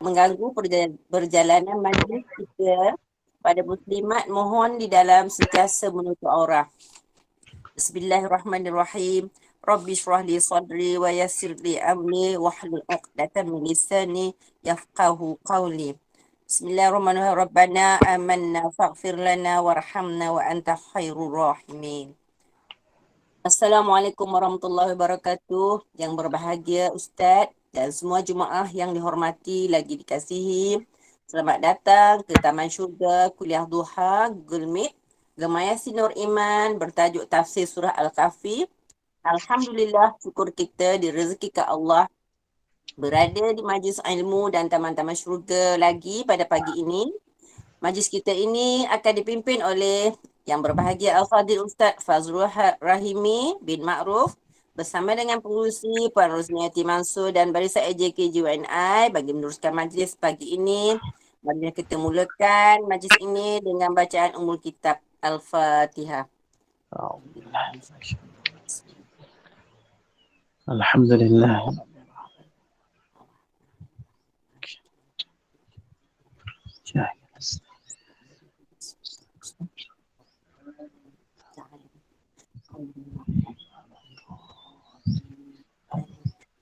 mengganggu perjalanan majlis kita pada muslimat, mohon di dalam sentiasa menutup aurat. Bismillahirrahmanirrahim. Rabbi shrah li sadri wa yassir li amri wahlul 'uqdatam min lisani yafqahu qawli. Bismillahirrahmanirrahim. Rabbana amanna faghfir lana warhamna wa anta khairur rahimin. Assalamualaikum warahmatullahi wabarakatuh. Yang berbahagia Ustaz dan semua jemaah yang dihormati lagi dikasihi. Selamat datang ke Taman Syurga Kuliah Duha Google Meet. Gemaya Sinur Iman bertajuk Tafsir Surah Al-Kahfi. Alhamdulillah, syukur kita direzekikan Allah berada di majlis ilmu dan taman-taman syurga lagi pada pagi ini. Majlis kita ini akan dipimpin oleh yang berbahagia Al-Fadhil Ustaz Fazrul Rahimi bin Ma'ruf bersama dengan pengurusi Puan Rosniati Mansur dan barisan AJK JUNI bagi meneruskan majlis pagi ini. Mari kita mulakan majlis ini dengan bacaan Ummul Kitab Al-Fatihah. Alhamdulillah.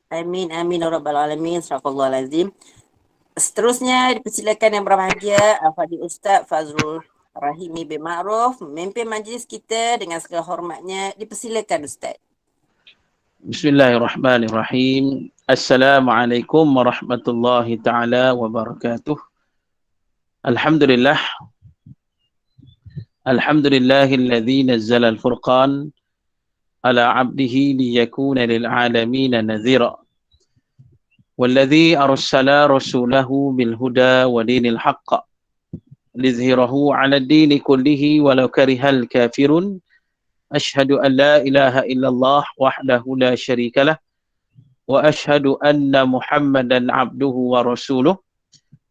Amin, amin, ya rabbal alamin, astagfirullahalazim. Seterusnya dipersilakan yang berbahagia Al-Fadhil Ustaz Fazrul Rahimi bin Ma'ruf memimpin majlis kita dengan segala hormatnya. Dipersilakan Ustaz. Bismillahirrahmanirrahim. Assalamualaikum warahmatullahi taala wabarakatuh. Alhamdulillah. Alhamdulillahilladzi nazzala al-furqan ala 'abdihi liyakuna lil 'alamin nadhira. والذي أرسل رسوله بالهدى ودين الحق ليظهره على الدين كله ولو كره الكافرون أشهد أن لا إله إلا الله وحده لا شريك له وأشهد أن محمدا عبده ورسوله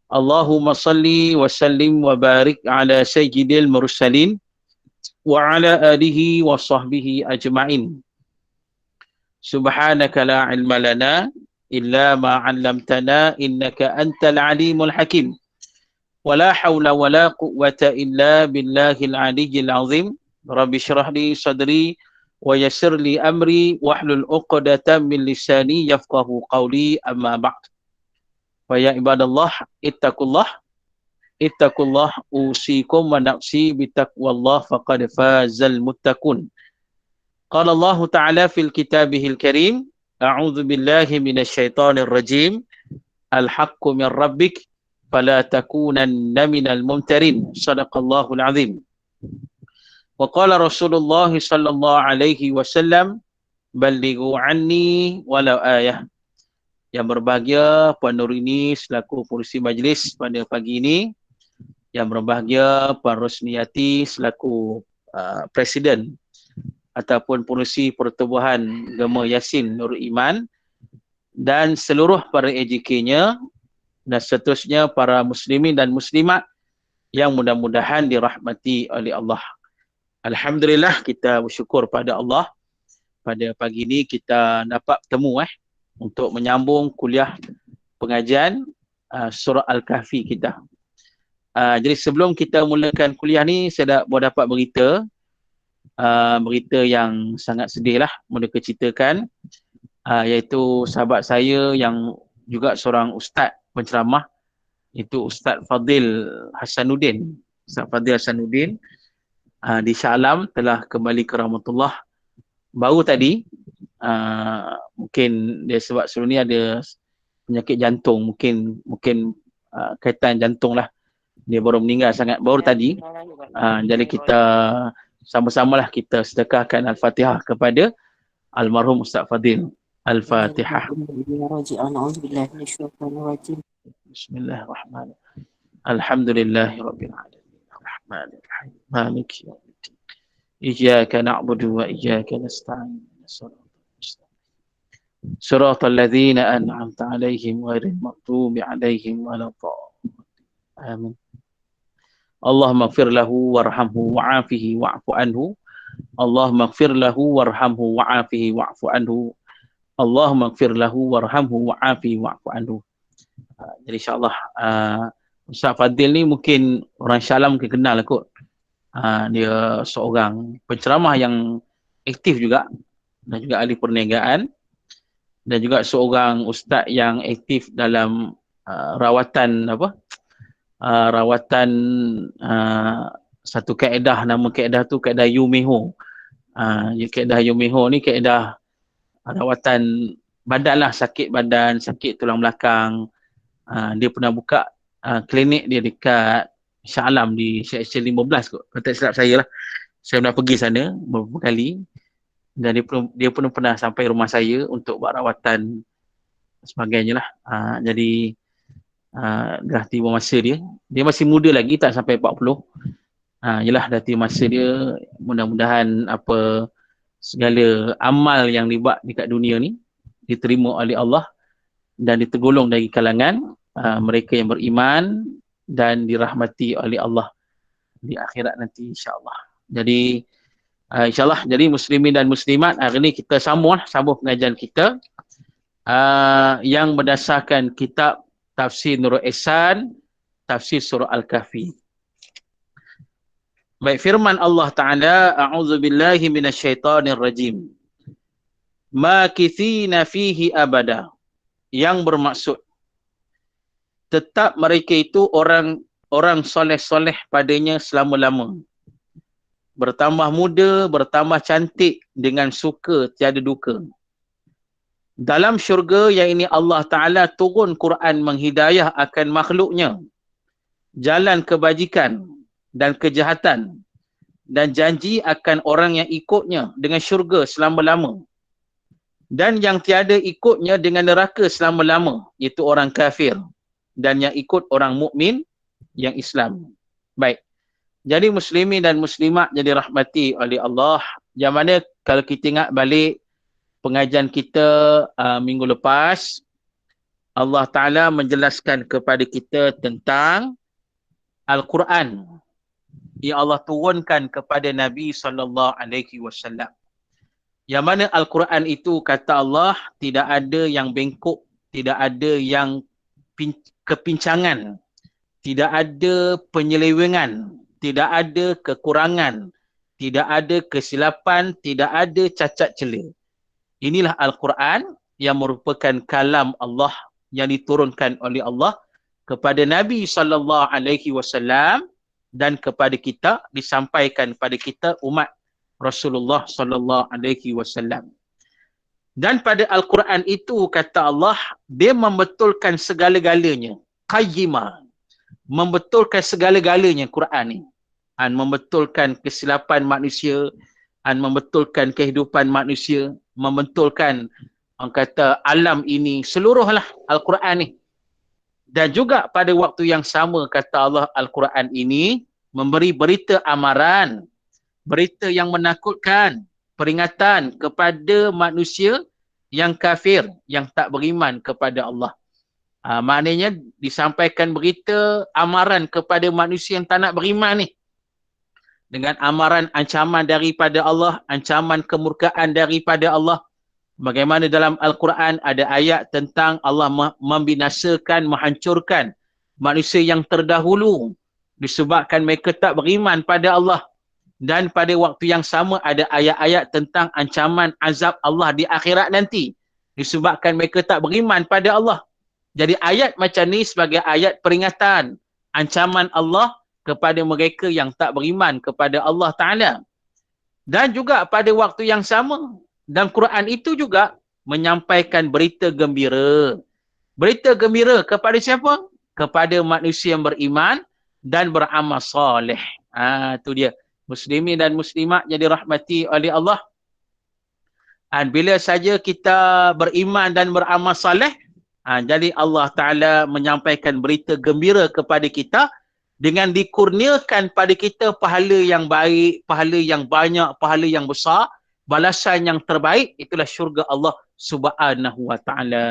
اللهم صل وسلم وبارك على سيد المرسلين وعلى آله وصحبه أجمعين سبحانك لا علم لنا إلا ما علمتنا إنك أنت العليم الحكيم ولا حول ولا قوة إلا بالله العلي العظيم رب اشرح لي صدري ويسر لي أمري واحلل عقدة من لساني يفقه قولي أما بعد فيا عباد الله اتقوا الله أوصيكم ونفسي بتقوى الله فقد فاز المتقون قال الله تعالى في كتابه الكريم أعوذ بالله من الشيطان الرجيم الحق من ربك فلا تكونن من الممترين صدق الله العظيم وقال رسول الله صلى الله عليه وسلم بلغوا عني ولو آية. Yang berbahagia Puan Nurini selaku pengurusi majlis pada pagi ini, yang berbahagia Puan Rosniati selaku Presiden ataupun pengurusi pertubuhan Gema Yasin Nur Iman dan seluruh para AJK-nya dan seterusnya para muslimin dan muslimat yang mudah-mudahan dirahmati oleh Allah. Alhamdulillah, kita bersyukur pada Allah pada pagi ini kita dapat bertemu untuk menyambung kuliah pengajian surah Al-Kahfi kita. Jadi sebelum kita mulakan kuliah ni, saya dapat berita yang sangat sedih lah mereka ceritakan, iaitu sahabat saya yang juga seorang ustaz penceramah, itu Ustaz Fadhil Hasanuddin. Ustaz Fadhil Hasanuddin di Shah Alam telah kembali ke rahmatullah baru tadi. Mungkin dia sebab sebelum ni ada penyakit jantung, mungkin kaitan jantung lah, dia baru meninggal baru tadi. Jadi kita sama-samalah kita sedekahkan Al-Fatihah kepada almarhum Ustaz Fadhil. Al-Fatihah. Bismillahirrahmanirrahim. Alhamdulillahirabbil alamin. Arrahmanirrahim. Maliki yaumiddin. Iyyaka na'budu wa iyyaka nasta'in. Shiratal ladzina an'amta 'alaihim ghairil maghdubi 'alaihim waladdallin. Amin. Allahumma ighfir lahu warhamhu wa'afihi wa'fu anhu. Allahumma ighfir lahu warhamhu wa'afihi wa'fu anhu. Allahumma ighfir lahu warhamhu wa'afihi wa'fu anhu. Jadi insyaAllah Ustaz Fadil ni mungkin orang Shah Alam mungkin kenal lah kot. Dia seorang penceramah yang aktif juga dan juga ahli perniagaan dan juga seorang ustaz yang aktif dalam rawatan rawatan satu kaedah, nama kaedah tu kaedah Yumiho. Kaedah Yumiho ni kaedah rawatan badan lah, sakit badan, sakit tulang belakang. Dia pernah buka klinik dia dekat Shah Alam di Seksyen 15 kot. Kalau tak silap saya lah. Saya pernah pergi sana beberapa kali. Dan dia pun pernah sampai rumah saya untuk buat rawatan sebagainya lah. Jadi dah tiba masa dia. Dia masih muda lagi, tak sampai 40. Yelah, dah tiba masa dia. Mudah-mudahan apa segala amal yang dibuat dekat dunia ni diterima oleh Allah dan ditergolong dari kalangan mereka yang beriman dan dirahmati oleh Allah di akhirat nanti insya-Allah. Jadi insya-Allah, jadi muslimin dan muslimat, hari ni kita sambung pengajian kita yang berdasarkan kitab Tafsir Nurul Ihsan, tafsir surah Al-Kahfi. Baik, firman Allah Ta'ala, a'udzubillahi minasyaitonir rajim. Makithina fihi abada. Yang bermaksud tetap mereka itu orang soleh-soleh padanya selama-lama. Bertambah muda, bertambah cantik dengan suka tiada duka. Dalam syurga yang ini Allah Ta'ala turun Quran menghidayah akan makhluknya. Jalan kebajikan dan kejahatan. Dan janji akan orang yang ikutnya dengan syurga selama-lama. Dan yang tiada ikutnya dengan neraka selama-lama, iaitu orang kafir. Dan yang ikut orang mukmin yang Islam. Baik. Jadi muslimin dan muslimat jadi rahmati oleh Allah. Yang mana kalau kita ingat balik pengajian kita minggu lepas, Allah Ta'ala menjelaskan kepada kita tentang Al-Quran yang Allah turunkan kepada Nabi SAW. Yang mana Al-Quran itu kata Allah tidak ada yang bengkok, tidak ada yang kepincangan, tidak ada penyelewengan, tidak ada kekurangan, tidak ada kesilapan, tidak ada cacat cela. Inilah Al-Quran yang merupakan kalam Allah yang diturunkan oleh Allah kepada Nabi SAW dan kepada kita, disampaikan kepada kita umat Rasulullah SAW. Dan pada Al-Quran itu kata Allah, dia membetulkan segala-galanya. Qayyimah. Membetulkan segala-galanya Quran ni. Membetulkan kesilapan manusia, membetulkan kehidupan manusia, membetulkan orang kata alam ini, seluruhlah Al-Quran ni. Dan juga pada waktu yang sama kata Allah, Al-Quran ini memberi berita amaran, berita yang menakutkan, peringatan kepada manusia yang kafir, yang tak beriman kepada Allah. Maknanya disampaikan berita amaran kepada manusia yang tak nak beriman ni. Dengan amaran ancaman daripada Allah, ancaman kemurkaan daripada Allah. Bagaimana dalam Al-Quran ada ayat tentang Allah membinasakan, menghancurkan manusia yang terdahulu disebabkan mereka tak beriman pada Allah. Dan pada waktu yang sama ada ayat-ayat tentang ancaman azab Allah di akhirat nanti disebabkan mereka tak beriman pada Allah. Jadi ayat macam ni sebagai ayat peringatan, ancaman Allah kepada mereka yang tak beriman kepada Allah Ta'ala. Dan juga pada waktu yang sama, dalam Quran itu juga menyampaikan berita gembira. Berita gembira kepada siapa? Kepada manusia yang beriman dan beramal soleh. Itu dia. Muslimin dan muslimat jadi rahmati oleh Allah. Dan bila saja kita beriman dan beramal soleh, jadi Allah Ta'ala menyampaikan berita gembira kepada kita dengan dikurniakan pada kita pahala yang baik, pahala yang banyak, pahala yang besar, balasan yang terbaik, itulah syurga Allah Subhanahu wa Ta'ala.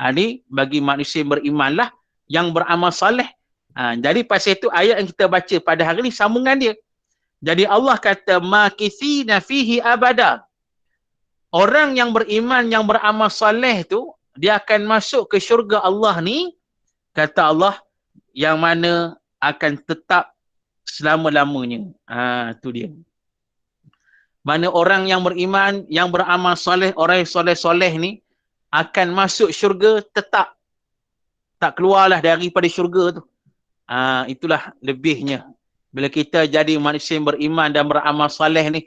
Ini bagi manusia yang berimanlah, yang beramal soleh. Jadi pasal itu ayat yang kita baca pada hari ini sambungan dia. Jadi Allah kata makithina fihi abada. Orang yang beriman, yang beramal soleh tu, dia akan masuk ke syurga Allah ni kata Allah, yang mana akan tetap selama-lamanya. Tu dia. Mana orang yang beriman, yang beramal soleh, orang yang soleh-soleh ni akan masuk syurga tetap. Tak keluarlah daripada syurga tu. Itulah lebihnya. Bila kita jadi manusia yang beriman dan beramal soleh ni,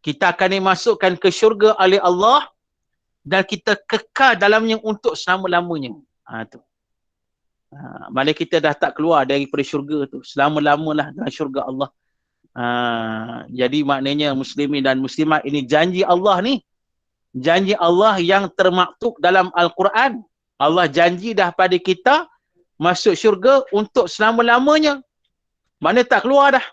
kita akan dimasukkan ke syurga oleh Allah dan kita kekal dalamnya untuk selama-lamanya. Tu. Mana kita dah tak keluar daripada syurga tu. Selama-lamalah dalam syurga Allah. Jadi maknanya muslimin dan muslimat, ini janji Allah ni. Janji Allah yang termaktub dalam Al-Quran. Allah janji dah pada kita masuk syurga untuk selama-lamanya. Mana tak keluar dah.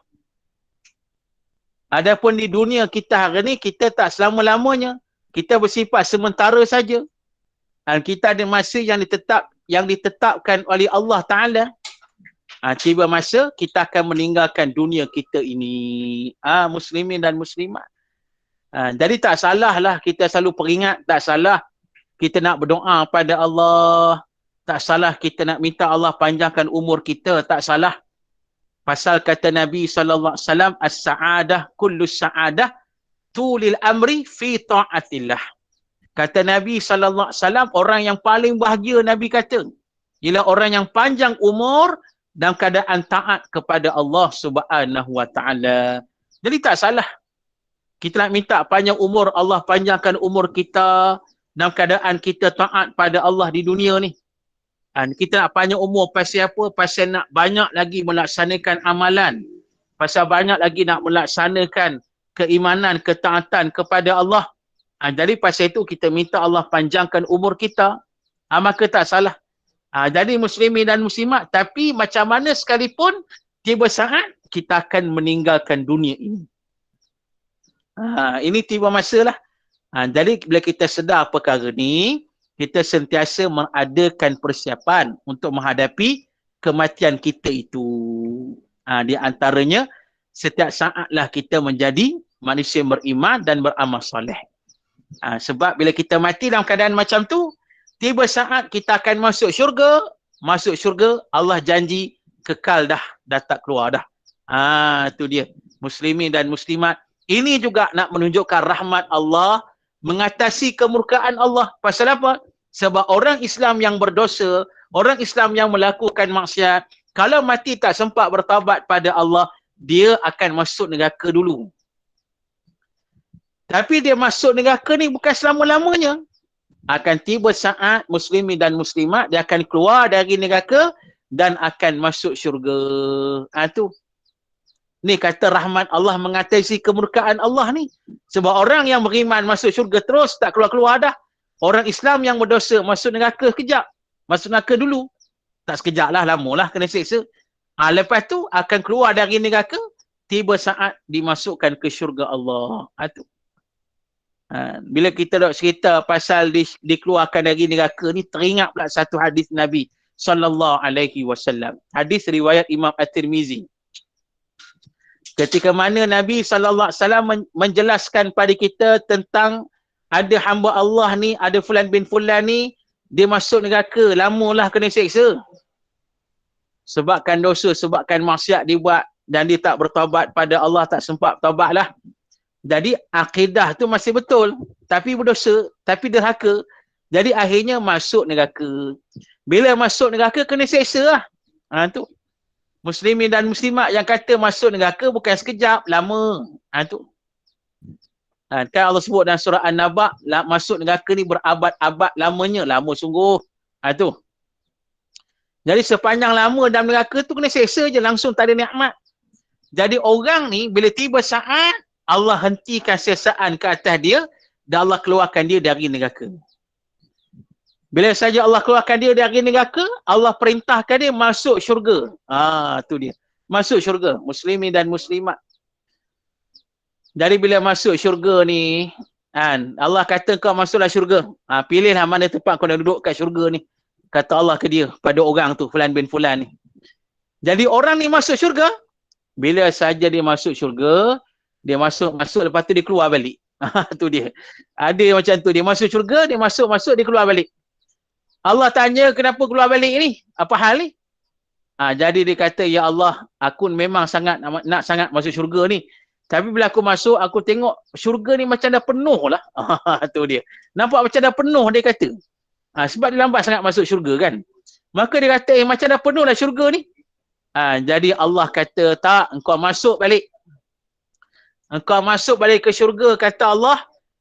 Adapun di dunia kita hari ni, kita tak selama-lamanya. Kita bersifat sementara saja. Dan kita ada masa yang ditetapkan oleh Allah Ta'ala. Tiba masa kita akan meninggalkan dunia kita ini. Muslimin dan muslimat. Jadi tak salah lah kita selalu peringat. Tak salah kita nak berdoa pada Allah. Tak salah kita nak minta Allah panjangkan umur kita. Tak salah. Pasal kata Nabi SAW, as-sa'adah kullu sa'adah tulil amri fi ta'atillah. Kata Nabi SAW, orang yang paling bahagia Nabi kata, ialah orang yang panjang umur dalam keadaan taat kepada Allah Subhanahu Wa Taala. Jadi tak salah kita nak minta panjang umur, Allah panjangkan umur kita dalam keadaan kita taat pada Allah di dunia ni. Dan kita nak panjang umur pasal apa? Pasal nak banyak lagi melaksanakan amalan. Pasal banyak lagi nak melaksanakan keimanan, ketaatan kepada Allah. Jadi pasal itu kita minta Allah panjangkan umur kita. Maka tak salah. Jadi muslimin dan muslimat, tapi macam mana sekalipun tiba saat kita akan meninggalkan dunia ini. Ini tiba masalah. Jadi bila kita sedar perkara ni, kita sentiasa mengadakan persiapan untuk menghadapi kematian kita itu. Di antaranya, setiap saatlah kita menjadi manusia yang beriman dan beramal soleh. Sebab bila kita mati dalam keadaan macam tu, tiba saat kita akan masuk syurga. Masuk syurga, Allah janji kekal dah tak keluar dah. Itu dia. Muslimin dan muslimat. Ini juga nak menunjukkan rahmat Allah mengatasi kemurkaan Allah. Pasal apa? Sebab orang Islam yang berdosa, orang Islam yang melakukan maksiat, kalau mati tak sempat bertaubat pada Allah, dia akan masuk neraka dulu. Tapi dia masuk neraka ni bukan selama-lamanya. Akan tiba saat muslimin dan muslimat, dia akan keluar dari neraka dan akan masuk syurga. Tu. Ni kata rahmat Allah mengatasi kemurkaan Allah ni. Sebab orang yang beriman masuk syurga terus, tak keluar-keluar dah. Orang Islam yang berdosa masuk neraka sekejap. Masuk neraka dulu. Tak sekejap lah, lama lah kena seksa. Lepas tu akan keluar dari neraka, tiba saat dimasukkan ke syurga Allah. Tu. Bila kita dok cerita pasal dikeluarkan dari neraka ni, teringat pula satu hadis Nabi sallallahu alaihi wasallam. Hadis riwayat Imam At-Tirmizi. Ketika mana Nabi sallallahu alaihi wasallam menjelaskan pada kita tentang ada hamba Allah ni, ada fulan bin fulan ni, dia masuk neraka, lamalah kena seksa. Sebabkan dosa, sebabkan maksiat dia buat dan dia tak bertaubat pada Allah, tak sempat taubatlah. Jadi akidah tu masih betul, tapi berdosa, tapi derhaka. Jadi akhirnya masuk neraka. Bila masuk neraka kena seksa lah. Tu. Muslimin dan muslimat yang kata masuk neraka bukan sekejap, lama. Tu. Kan Allah sebut dalam surah An-Naba, masuk neraka ni berabad-abad lamanya, lama sungguh. Tu. Jadi sepanjang lama dalam neraka tu kena seksa je, langsung tak ada nikmat. Jadi orang ni bila tiba saat Allah hentikan siksaan ke atas dia dan Allah keluarkan dia dari neraka. Bila saja Allah keluarkan dia dari neraka, Allah perintahkan dia masuk syurga. Tu dia. Masuk syurga, muslimin dan muslimat. Jadi bila masuk syurga ni, Allah kata kau masuklah syurga. Pilihlah mana tempat kau nak duduk kat syurga ni. Kata Allah ke dia, pada orang tu, fulan bin fulan ni. Jadi orang ni masuk syurga, bila saja dia masuk syurga, dia masuk, lepas tu dia keluar balik. Tu dia. Ada macam tu, dia masuk syurga, dia masuk, dia keluar balik. Allah tanya kenapa keluar balik ni? Apa hal ni? Jadi dia kata, ya Allah, aku memang sangat nak sangat masuk syurga ni. Tapi bila aku masuk, aku tengok syurga ni macam dah penuh lah. Tu dia. Nampak macam dah penuh, dia kata. Sebab dia lambat sangat masuk syurga kan. Maka dia kata, macam dah penuh dah syurga ni. Jadi Allah kata, tak, engkau masuk balik. Engkau masuk balik ke syurga, kata Allah.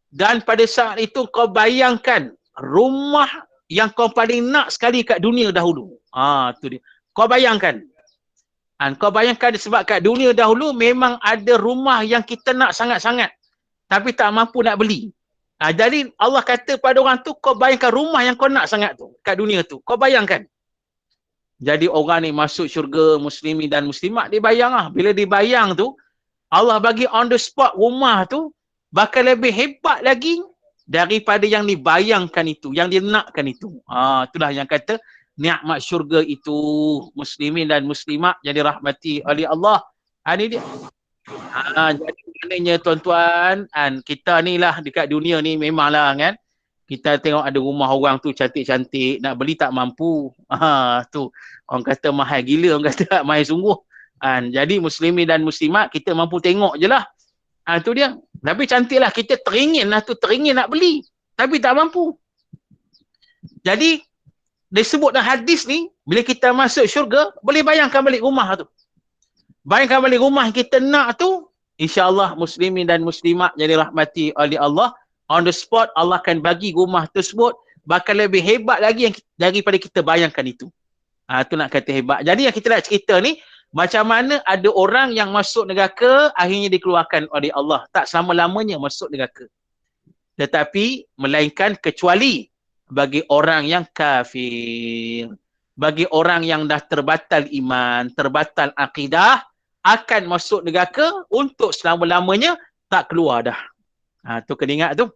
Dan pada saat itu kau bayangkan rumah yang kau paling nak sekali kat dunia dahulu. Tu dia. Kau bayangkan. Kau bayangkan sebab kat dunia dahulu memang ada rumah yang kita nak sangat-sangat. Tapi tak mampu nak beli. Jadi Allah kata pada orang tu, kau bayangkan rumah yang kau nak sangat tu. Kat dunia tu. Kau bayangkan. Jadi orang ni masuk syurga, muslimin dan muslimat, dia bayang lah. Bila dia bayang tu, Allah bagi on the spot rumah tu, bakal lebih hebat lagi daripada yang dibayangkan itu, yang dia nakkan itu. Itulah yang kata, nikmat syurga itu, muslimin dan muslimat yang dirahmati oleh Allah. Ini dia. Jadi maknanya tuan-tuan, kita ni lah dekat dunia ni memanglah kan, kita tengok ada rumah orang tu cantik-cantik, nak beli tak mampu. Tu orang kata mahal gila, orang kata mahal sungguh. Jadi muslimin dan muslimat, kita mampu tengok je lah. Tu dia. Tapi cantik lah, kita teringin lah tu, teringin nak beli. Tapi tak mampu. Jadi disebut dalam hadis ni, bila kita masuk syurga, boleh bayangkan balik rumah tu. Bayangkan balik rumah yang kita nak tu, insya-Allah muslimin dan muslimat yang dirahmati oleh Allah, on the spot Allah akan bagi rumah tersebut bakal lebih hebat lagi daripada kita bayangkan itu. Tu nak kata hebat. Jadi yang kita nak cerita ni, macam mana ada orang yang masuk neraka akhirnya dikeluarkan oleh Allah. Tak selama-lamanya masuk neraka. Tetapi melainkan kecuali bagi orang yang kafir. Bagi orang yang dah terbatal iman, terbatal akidah, akan masuk neraka untuk selama-lamanya tak keluar dah. Tu kena ingat tu.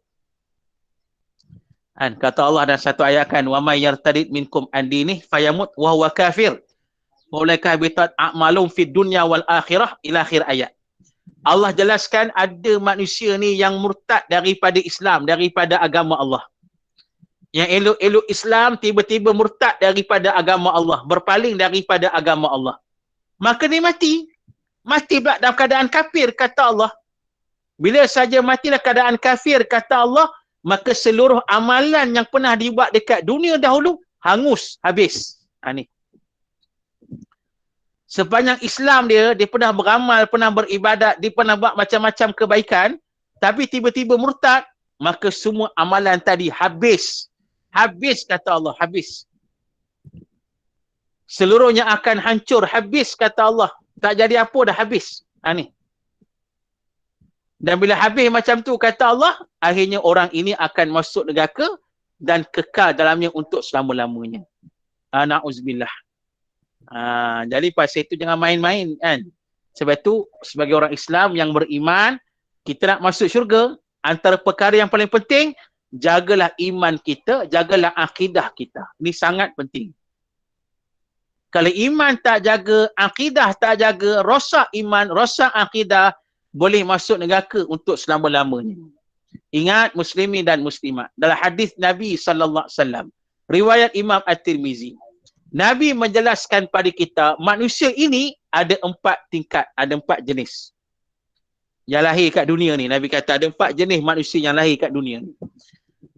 Kata Allah dalam satu ayat kan, wa may yartadid minkum an dinih fayamut wa huwa kafir. Ulaika habitat a'malum fid dunya wal akhirah, ila akhir ayat. Allah jelaskan ada manusia ni yang murtad daripada Islam, daripada agama Allah. Yang elok-elok Islam tiba-tiba murtad daripada agama Allah, berpaling daripada agama Allah. Maka dia mati. Mati pula dalam keadaan kafir, kata Allah. Bila saja mati dalam keadaan kafir, kata Allah, maka seluruh amalan yang pernah dibuat dekat dunia dahulu hangus, habis. Ni. Sepanjang Islam dia pernah beramal, pernah beribadat, dia pernah buat macam-macam kebaikan, tapi tiba-tiba murtad, maka semua amalan tadi habis. Habis, kata Allah, habis. Seluruhnya akan hancur, habis, kata Allah. Tak jadi apa, dah habis. Ni. Dan bila habis macam tu, kata Allah, akhirnya orang ini akan masuk neraka dan kekal dalamnya untuk selama-lamanya. Na'uzubillah. Jadi pasal itu jangan main-main kan. Sebab itu sebagai orang Islam yang beriman, kita nak masuk syurga, antara perkara yang paling penting, jagalah iman kita, jagalah akidah kita. Ini sangat penting. Kalau iman tak jaga, akidah tak jaga, rosak iman, rosak akidah, boleh masuk neraka untuk selama-lamanya. Ingat muslimin dan muslimat. Dalam hadis Nabi SAW, riwayat Imam At-Tirmizi, Nabi menjelaskan pada kita, manusia ini ada 4 tingkat, ada 4 jenis. Yang lahir kat dunia ni, Nabi kata ada 4 jenis manusia yang lahir kat dunia ni.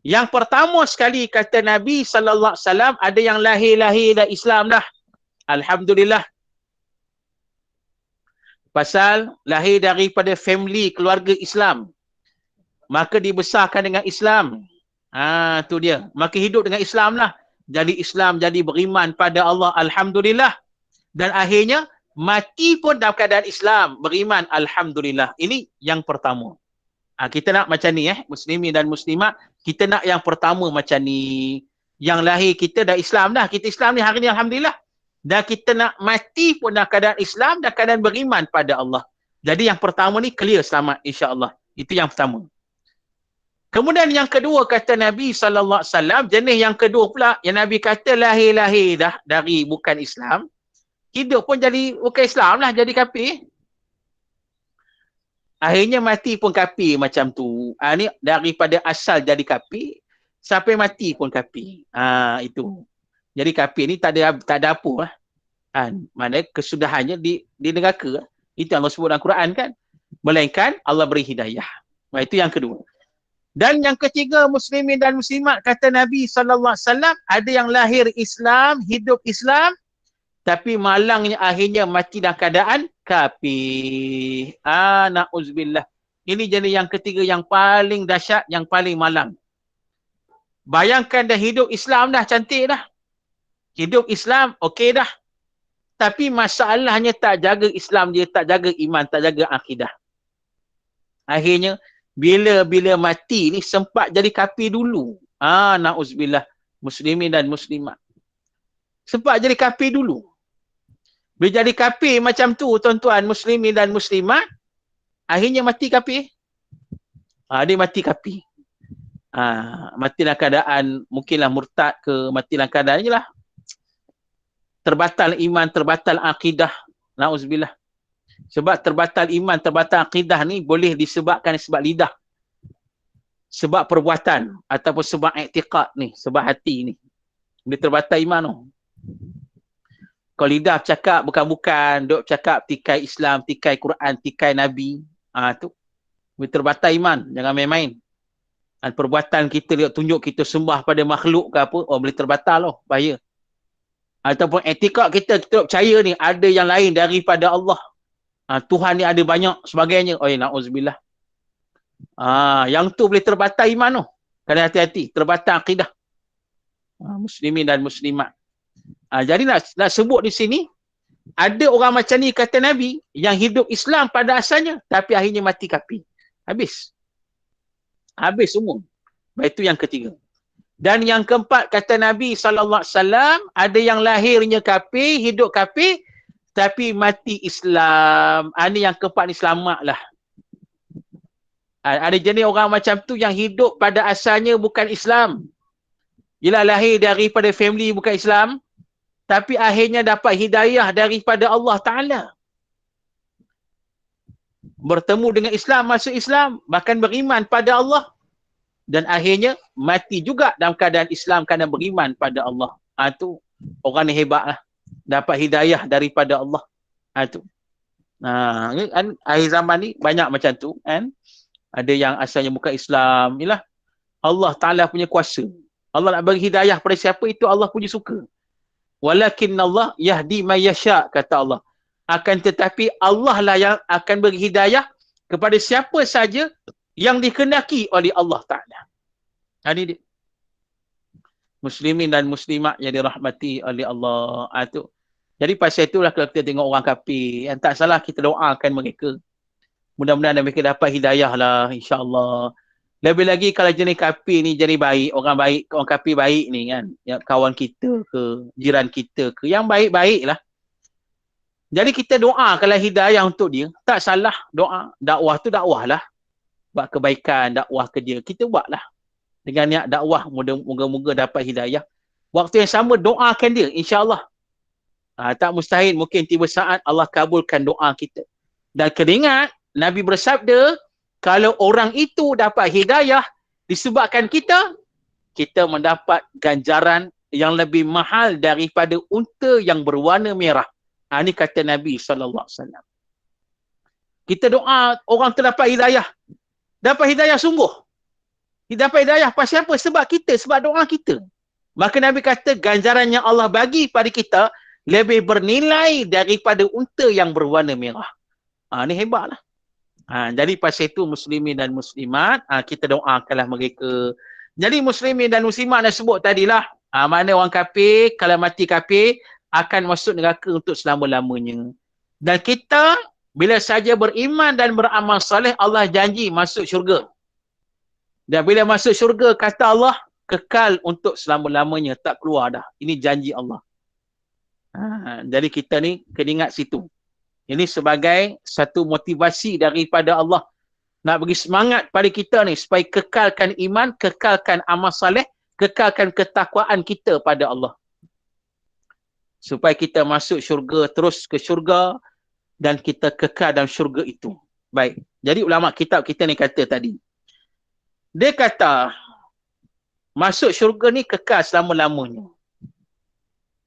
Yang pertama sekali, kata Nabi SAW, ada yang lahir-lahir dah Islam dah. Alhamdulillah. Pasal lahir daripada family, keluarga Islam. Maka dibesarkan dengan Islam. Tu dia. Maka hidup dengan Islam lah. Jadi Islam, jadi beriman pada Allah. Alhamdulillah. Dan akhirnya, mati pun dalam keadaan Islam. Beriman. Alhamdulillah. Ini yang pertama. Kita nak macam ni muslimin dan muslimat. Kita nak yang pertama macam ni. Yang lahir kita dah Islam dah. Kita Islam ni hari ni Alhamdulillah. Dan kita nak mati pun dalam keadaan Islam, dalam keadaan beriman pada Allah. Jadi yang pertama ni clear, selamat insya-Allah. Itu yang pertama. Kemudian yang kedua, kata Nabi SAW, jenis yang kedua pula, yang Nabi kata lahir-lahir dah dari bukan Islam, hidup pun jadi bukan Islam lah, jadi kafir. Akhirnya mati pun kafir macam tu. Ni daripada asal jadi kafir, sampai mati pun kafir. Itu. Jadi kafir ni tak ada apa lah. Mana kesudahannya di neraka. Itu Allah sebut dalam Quran kan. Melainkan Allah beri hidayah. Itu yang kedua. Dan yang ketiga, muslimin dan muslimat, kata Nabi SAW, ada yang lahir Islam, hidup Islam, tapi malangnya akhirnya mati dalam keadaan kafir. Na'udzubillah. Ini jadi yang ketiga yang paling dahsyat, yang paling malang. Bayangkan dah hidup Islam dah cantik dah. Hidup Islam okey dah. Tapi masalahnya tak jaga Islam dia, tak jaga iman, tak jaga akidah. Akhirnya bila mati ni sempat jadi kafir dulu. Na'udzubillah. Muslimin dan muslimat. Sempat jadi kafir dulu. Bila jadi kafir macam tu, tuan-tuan muslimin dan muslimat, akhirnya mati kafir. Dia mati kafir. Mati dalam keadaan mungkinlah murtad ke, mati dalam keadaan je lah. Terbatal iman, terbatal akidah. Na'udzubillah. Sebab terbatal iman, terbatal akidah ni boleh disebabkan sebab lidah. Sebab perbuatan ataupun sebab i'tiqad ni, sebab hati ni. Dia terbatal iman tu. Kalau lidah cakap bukan-bukan, duk cakap tikai Islam, tikai Quran, tikai Nabi, tu boleh terbatal iman, jangan main-main. Dan perbuatan kita dia tunjuk kita sembah pada makhluk ke apa, boleh terbatal loh, bahaya. Ataupun etikad kita percaya ni ada yang lain daripada Allah. Tuhan ni ada banyak sebagainya. Na'udzubillah. Yang tu boleh terbatal iman tu. Kena hati-hati, terbatal akidah. Muslimin dan muslimat. Jadi nak sebut di sini, ada orang macam ni kata Nabi, yang hidup Islam pada asalnya, tapi akhirnya mati kafir. Habis umum. Itu yang ketiga. Dan yang keempat kata Nabi SAW, ada yang lahirnya kafir, hidup kafir, tapi mati Islam. Ini yang keempat ni selamatlah. Ada jenis orang macam tu yang hidup pada asalnya bukan Islam. Yelah lahir daripada family bukan Islam, tapi akhirnya dapat hidayah daripada Allah Ta'ala. Bertemu dengan Islam, masuk Islam, bahkan beriman pada Allah. Dan akhirnya mati juga dalam keadaan Islam kerana beriman pada Allah. Itu orang ni hebat lah. Dapat hidayah daripada Allah. Itu. Akhir zaman ni banyak macam tu. Ada yang asalnya bukan Islam. Yalah, Allah Ta'ala punya kuasa. Allah nak bagi hidayah pada siapa, itu Allah punya suka. Walakin Allah yahdi man yasha, kata Allah. Akan tetapi Allah lah yang akan beri hidayah kepada siapa saja yang dikehendaki oleh Allah Ta'ala. Ini dia. Muslimin dan muslimat yang dirahmati oleh Allah. Itu. Jadi pasal itulah kalau kita tengok orang kafir, yang tak salah kita doakan mereka. Mudah-mudahan mereka dapat hidayah lah, insya-Allah. Lebih lagi kalau jenis kafir ni jadi baik, orang kafir baik ni kan, yang kawan kita ke, jiran kita ke, yang baik-baik lah. Jadi kita doa kalau hidayah untuk dia, tak salah doa. Dakwah tu dakwah lah. Buat kebaikan, dakwah ke dia, kita buat lah. Dengan niat dakwah, moga-moga dapat hidayah. Waktu yang sama doakan dia, insya-Allah. Tak mustahil, mungkin tiba saat Allah kabulkan doa kita. Dan kena ingat, Nabi bersabda, kalau orang itu dapat hidayah disebabkan kita mendapat ganjaran yang lebih mahal daripada unta yang berwarna merah. Ini kata Nabi SAW. Kita doa orang tu dapat hidayah. Dapat hidayah sungguh. Dapat hidayah pasal apa? Sebab kita, sebab doa kita. Maka Nabi kata ganjaran yang Allah bagi pada kita lebih bernilai daripada unta yang berwarna merah. Ini hebatlah. Jadi pasal itu muslimin dan muslimat, kita doakanlah mereka. Jadi muslimin dan muslimat dah sebut tadilah, mana orang kafir, kalau mati kafir, akan masuk neraka untuk selama-lamanya. Dan kita, bila saja beriman dan beramal soleh, Allah janji masuk syurga. Dan bila masuk syurga, kata Allah, kekal untuk selama-lamanya, tak keluar dah. Ini janji Allah. Jadi kita ni kena ingat situ. Ini sebagai satu motivasi daripada Allah. Nak bagi semangat pada kita ni supaya kekalkan iman, kekalkan amal saleh, kekalkan ketakwaan kita pada Allah. Supaya kita masuk syurga, terus ke syurga dan kita kekal dalam syurga itu. Baik. Jadi ulama kitab kita ni kata tadi. Dia kata masuk syurga ni kekal selama-lamanya.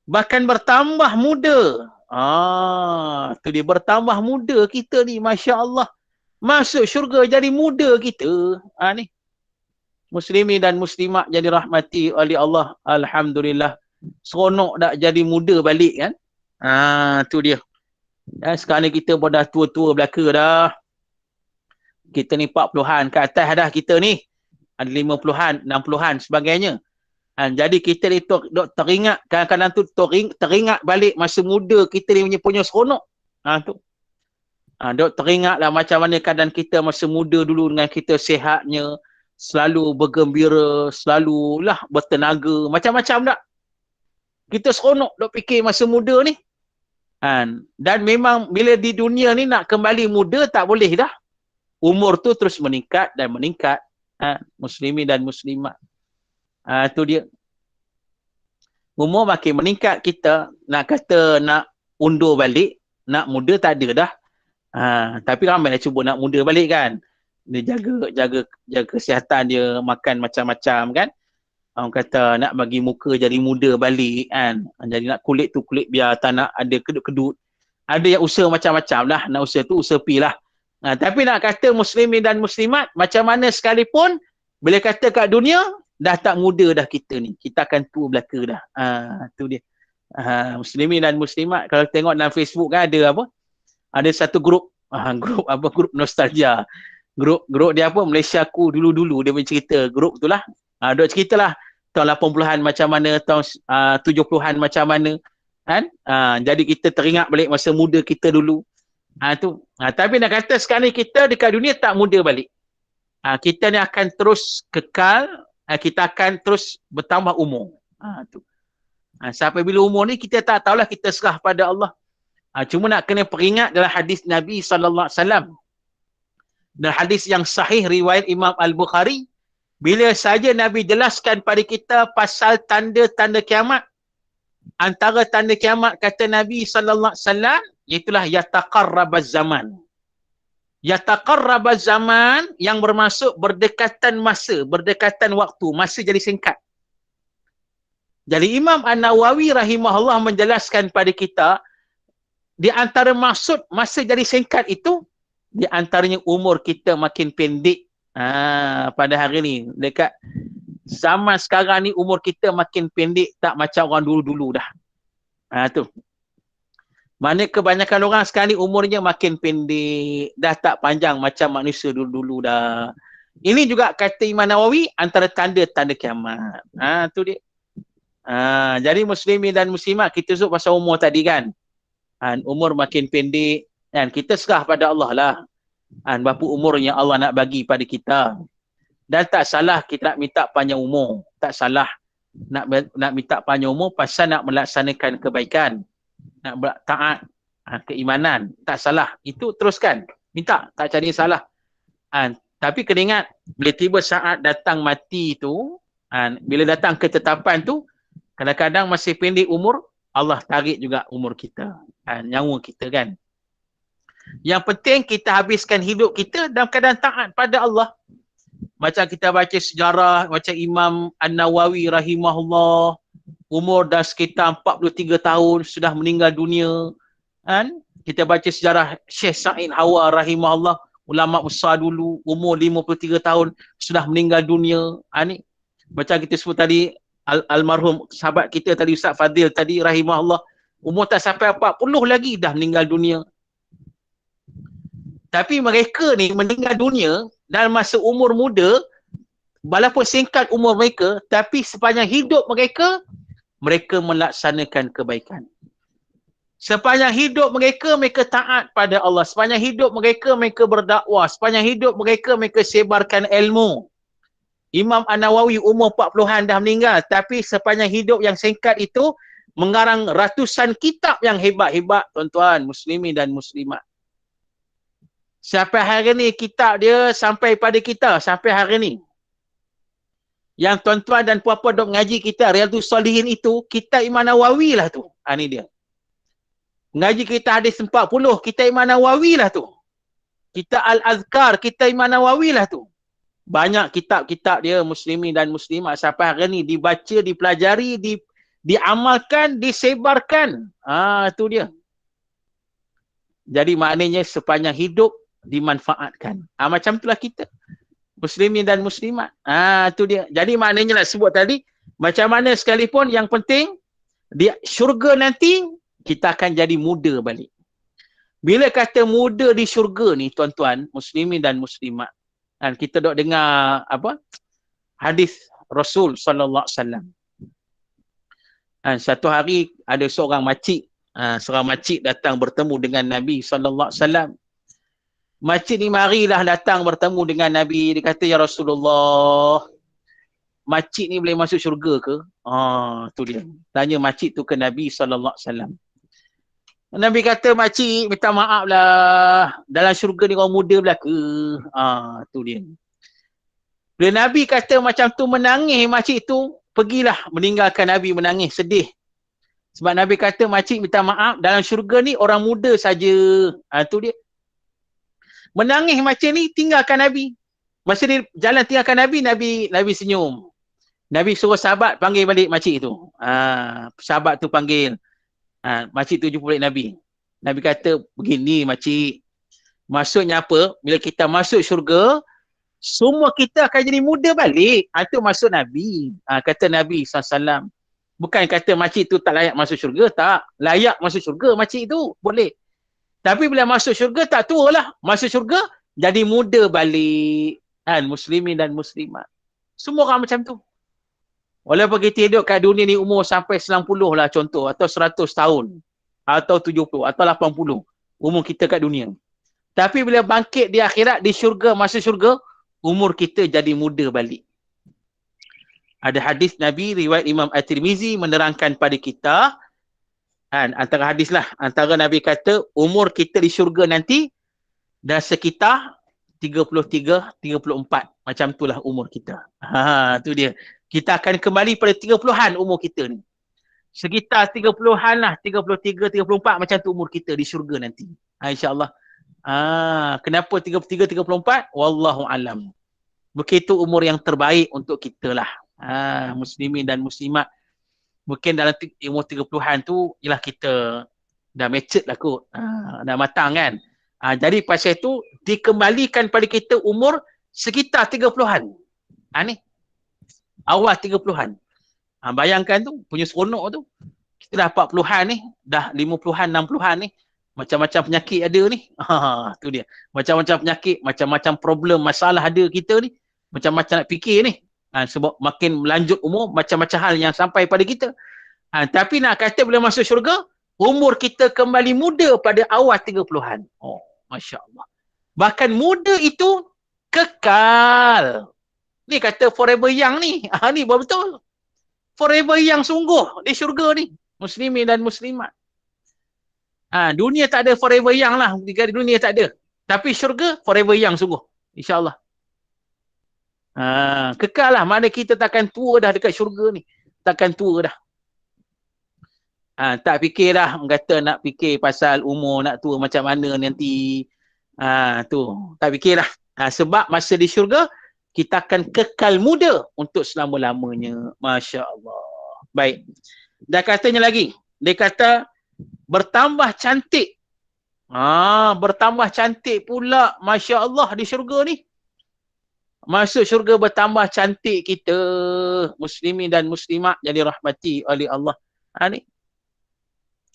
Bahkan bertambah muda Tu dia, bertambah muda kita ni, Masya Allah. Masuk syurga jadi muda kita. Ni. Muslimin dan muslimat jadi rahmati oleh Allah. Alhamdulillah. Seronok tak jadi muda balik kan. Tu dia. Sekarang ni kita pun dah tua-tua belaka dah. Kita ni 40-an ke atas dah kita ni. Ada 50-an, 60-an sebagainya. Jadi kita ni teringat, kadang-kadang tu teringat balik masa muda kita ni punya seronok. Tu. Dok teringat lah macam mana keadaan kita masa muda dulu dengan kita sihatnya, selalu bergembira, selalu lah bertenaga, macam-macam tak. Kita seronok dok fikir masa muda ni. Dan memang bila di dunia ni nak kembali muda tak boleh dah. Umur tu terus meningkat dan meningkat. Muslimin dan muslimat. Tu dia. Umur makin meningkat, kita nak kata nak undur balik, nak muda tak ada dah. Tapi ramai dah cuba nak muda balik kan. Dia jaga kesihatan dia, makan macam-macam kan. Orang kata nak bagi muka jadi muda balik kan. Jadi nak kulit tu kulit biar tak nak ada kedut-kedut. Ada yang usaha macam-macam lah. Nak usaha tu usaha pi lah. Tapi nak kata muslimin dan muslimat, macam mana sekalipun, bila kata kat dunia, dah tak muda dah kita ni. Kita akan tua belaka dah. Tu dia. Muslimin dan muslimat, kalau tengok dalam Facebook kan ada apa? Ada satu grup, grup nostalgia. Grup dia apa? Malaysiaku dulu-dulu, dia bercerita. Grup tu lah. Dia ceritalah tahun 80-an macam mana, tahun 70-an macam mana. Kan? Jadi kita teringat balik masa muda kita dulu. Tapi nak kata sekarang ni kita dekat dunia tak muda balik. Kita ni akan terus kekal, kita akan terus bertambah umur. Tu. Sampai bila umur ni kita tak tahulah, kita serah pada Allah. Cuma nak kena peringat dalam hadis Nabi sallallahu alaihi wasallam. Dan hadis yang sahih riwayat Imam Al-Bukhari, bila saja Nabi jelaskan pada kita pasal tanda-tanda kiamat, antara tanda kiamat kata Nabi sallallahu alaihi wasallam, iaitulah yataqarrabaz zaman. Yataqarrabaz zaman yang bermaksud berdekatan masa, berdekatan waktu, masa jadi singkat. Jadi Imam An-Nawawi rahimahullah menjelaskan pada kita, di antara maksud masa jadi singkat itu, di antaranya umur kita makin pendek. Pada hari ni, dekat zaman sekarang ni umur kita makin pendek, tak macam orang dulu-dulu dah. Tu. Mana kebanyakan orang sekarang ni umurnya makin pendek, dah tak panjang macam manusia dulu-dulu dah. Ini juga kata Imam Nawawi antara tanda-tanda kiamat. Tu dia. Jadi muslimin dan muslimat, kita sebut pasal umur tadi kan. Umur makin pendek, dan kita serah pada Allah lah. Berapa umur yang Allah nak bagi pada kita. Dan tak salah kita nak minta panjang umur. Tak salah nak minta panjang umur pasal nak melaksanakan kebaikan. Nak taat, keimanan. Tak salah. Itu teruskan. Minta. Tak cari salah. Tapi kena ingat, bila tiba saat datang mati tu, bila datang ketetapan tu, kadang-kadang masih pendek umur, Allah tarik juga umur kita. Nyawa kita kan. Yang penting kita habiskan hidup kita dalam keadaan taat pada Allah. Macam kita baca sejarah, macam Imam An-Nawawi rahimahullah, umur dah sekitar 43 tahun sudah meninggal dunia. Kita baca sejarah Syekh Sa'id Hawa rahimahullah, ulama besar dulu, umur 53 tahun sudah meninggal dunia. Ni macam kita sebut tadi, almarhum sahabat kita tadi, Ustaz Fadil tadi rahimahullah, umur tak sampai 40 lagi dah meninggal dunia. Tapi mereka ni meninggal dunia dalam masa umur muda, walaupun singkat umur mereka, tapi sepanjang hidup mereka, mereka melaksanakan kebaikan. Sepanjang hidup mereka, mereka taat pada Allah. Sepanjang hidup mereka, mereka berdakwah. Sepanjang hidup mereka, mereka sebarkan ilmu. Imam An-Nawawi umur 40-an dah meninggal, tapi sepanjang hidup yang singkat itu, mengarang ratusan kitab yang hebat-hebat, tuan-tuan, muslimin dan muslimat. Sampai hari ni kitab dia sampai pada kita, sampai hari ni. Yang tuan-tuan dan puan-puan dok mengaji kita, Riyadhus Shalihin itu, kitab Imam Nawawi lah tu. Ni dia. Mengaji kita hadis 40, kitab Imam Nawawi lah tu. Kitab Al-Azkar, kitab Imam Nawawi lah tu. Banyak kitab-kitab dia, muslimin dan muslimat, sampai hari ni dibaca, dipelajari, diamalkan, disebarkan. Tu dia. Jadi maknanya sepanjang hidup dimanfaatkan. Macam itulah kita. Muslimin dan muslimat. Tu dia. Jadi maknanya lah sebut tadi, macam mana sekalipun yang penting di syurga nanti kita akan jadi muda balik. Bila kata muda di syurga ni tuan-tuan, muslimin dan muslimat. Dan kita dok dengar apa? Hadis Rasul sallallahu alaihi wasallam. Satu hari ada seorang makcik, seorang makcik datang bertemu dengan Nabi sallallahu alaihi wasallam. Makcik ni marilah datang bertemu dengan Nabi. Dia kata, ya Rasulullah, makcik ni boleh masuk syurga ke? Tu dia. Tanya makcik tu ke Nabi SAW. Nabi kata, makcik minta maaf lah. Dalam syurga ni orang muda pula ke? Tu dia. Bila Nabi kata macam tu menangis, makcik tu pergilah meninggalkan Nabi menangis, sedih. Sebab Nabi kata, makcik minta maaf, dalam syurga ni orang muda saja. Tu dia. Menangis macam ni, tinggalkan Nabi. Masa dia jalan tinggalkan Nabi, Nabi senyum. Nabi suruh sahabat panggil balik makcik tu. Sahabat tu panggil. Makcik tu jumpa balik Nabi. Nabi kata, begini makcik. Maksudnya apa? Bila kita masuk syurga, semua kita akan jadi muda balik. Itu maksud Nabi. Kata Nabi SAW. Bukan kata makcik tu tak layak masuk syurga. Tak. Layak masuk syurga makcik tu. Boleh. Tapi bila masuk syurga tak tua lah. Masuk syurga jadi muda balik. Muslimin dan muslimat. Semua orang macam tu. Walaupun kita hidup kat dunia ni umur sampai 90 lah contoh. Atau 100 tahun. Atau 70. Atau 80. Umur kita kat dunia. Tapi bila bangkit di akhirat, di syurga, masuk syurga, umur kita jadi muda balik. Ada hadis Nabi, riwayat Imam At-Tirmizi menerangkan pada kita. Antara hadis lah. Antara Nabi kata, umur kita di syurga nanti dah sekitar 33, 34. Macam itulah umur kita. Tu dia. Kita akan kembali pada 30-an umur kita ni. Sekitar 30-an lah. 33, 34 macam tu umur kita di syurga nanti. InsyaAllah. Kenapa 33, 34? Wallahu alam. Begitu umur yang terbaik untuk kita lah. Muslimin dan muslimat. Mungkin dalam umur 30-an tu, ialah kita dah matured lah kot. Dah matang kan. Jadi pasal itu, dikembalikan pada kita umur sekitar 30-an. Ni. Awal 30-an. Bayangkan tu, punya seronok tu. Kita dah 40-an ni, dah 50-an, 60-an ni. Macam-macam penyakit ada ni. Tu dia. Macam-macam penyakit, macam-macam problem, masalah ada kita ni. Macam-macam nak fikir ni. Sebab makin melanjut umur, macam-macam hal yang sampai pada kita. Tapi nak kata bila masuk syurga, umur kita kembali muda pada awal 30-an. Masya Allah. Bahkan muda itu kekal. Ni kata forever young ni. Ni betul. Forever young sungguh di syurga ni. Muslimin dan muslimat. Dunia tak ada forever young lah. Dunia tak ada. Tapi syurga forever young sungguh. InsyaAllah. Kekal lah. Mana kita takkan tua dah dekat syurga ni. Takkan tua dah. Tak fikir dah. Kata nak fikir pasal umur nak tua macam mana nanti. Tu. Tak fikir dah. Sebab masa di syurga, kita akan kekal muda untuk selama-lamanya. Masya Allah. Baik. Dan katanya lagi. Dia kata, bertambah cantik. Bertambah cantik pula. Masya Allah di syurga ni. Masuk syurga bertambah cantik kita. Muslimin dan muslimat jadi rahmati oleh Allah. Ni.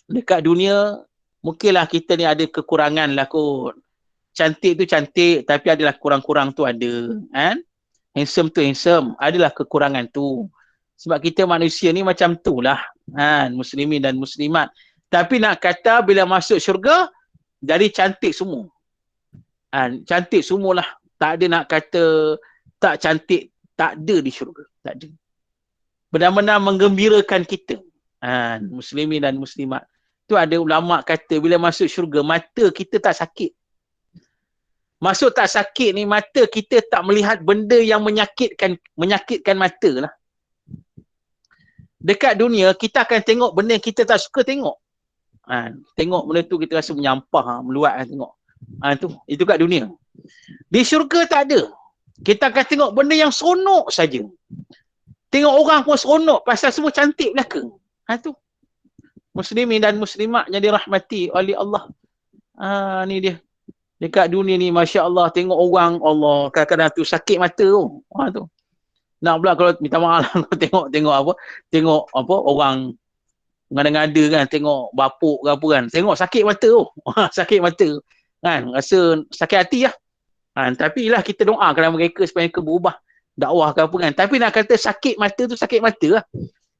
Dekat dunia, mungkinlah kita ni ada kekurangan lah kot. Cantik tu cantik, tapi adalah kurang-kurang tu ada. Handsome tu handsome, adalah kekurangan tu. Sebab kita manusia ni macam tu lah. Muslimin dan muslimat. Tapi nak kata bila masuk syurga, jadi cantik semua. Cantik semualah. Tak ada nak kata tak cantik, tak ada di syurga. Tak ada. Benar-benar menggembirakan kita. Muslimin dan muslimat. Tu ada ulama kata bila masuk syurga, mata kita tak sakit. Masuk tak sakit ni, mata kita tak melihat benda yang menyakitkan mata lah. Dekat dunia, kita akan tengok benda yang kita tak suka tengok. Tengok benda tu kita rasa menyampah, meluat tengok. Itu kat dunia. Di syurga tak ada. Kita akan tengok benda yang seronok saja. Tengok orang pun seronok pasal semua cantik belaka. Tu. Muslimin dan muslimat yang dirahmati oleh Allah. Ni dia. Dekat dunia ni, Masya Allah, tengok orang, Allah, kadang-kadang tu sakit mata tu. Tu. Nak pula kalau, minta maaf lah, tengok apa, orang ngada-ngada kan, tengok bapuk ke apa kan, tengok sakit mata tu. Sakit mata. Kan, rasa sakit hati lah. Tapi lah kita doa kepada mereka supaya mereka berubah dakwah ke apa kan. Tapi nak kata sakit mata tu sakit mata lah.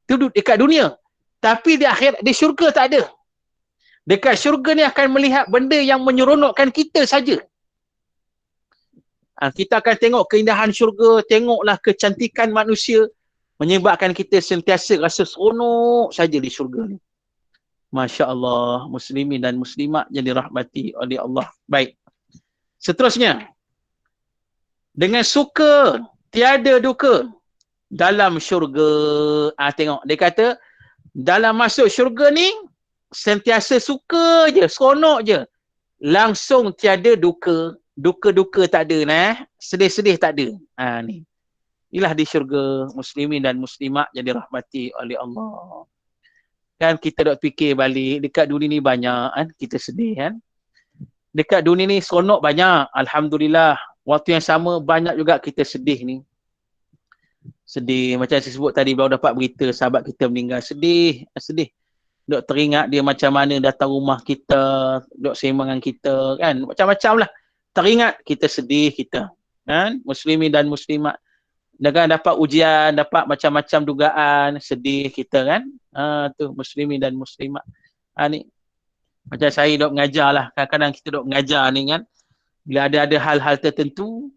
Tu dekat dunia. Tapi di akhirat, di syurga tak ada. Dekat syurga ni akan melihat benda yang menyeronokkan kita saja. Kita akan tengok keindahan syurga, tengoklah kecantikan manusia, menyebabkan kita sentiasa rasa seronok saja di syurga ni. Masya Allah, muslimin dan muslimat yang dirahmati oleh Allah. Baik. Seterusnya, dengan suka, tiada duka dalam syurga. Tengok, dia kata, dalam masuk syurga ni, sentiasa suka je, seronok je. Langsung tiada duka. Duka-duka tak ada, sedih-sedih tak ada. Ni. Inilah di syurga muslimin dan muslimat yang dirahmati oleh Allah. Kan kita dok fikir balik, dekat dunia ni banyak kan, kita sedih kan. Dekat dunia ni seronok banyak, alhamdulillah. Waktu yang sama banyak juga kita sedih ni. Sedih, macam saya sebut tadi, baru dapat berita sahabat kita meninggal. Sedih. Dok teringat dia macam mana datang rumah kita, dok sembang dengan kita kan, macam-macam lah. Teringat kita sedih kita. Kan? Muslimin dan muslimat. Dengan dapat ujian, dapat macam-macam dugaan, sedih kita kan. Tu muslimin dan muslimat. Ni. Macam saya dok mengajar lah. Kadang-kadang kita dok mengajar ni kan. Bila ada hal-hal tertentu,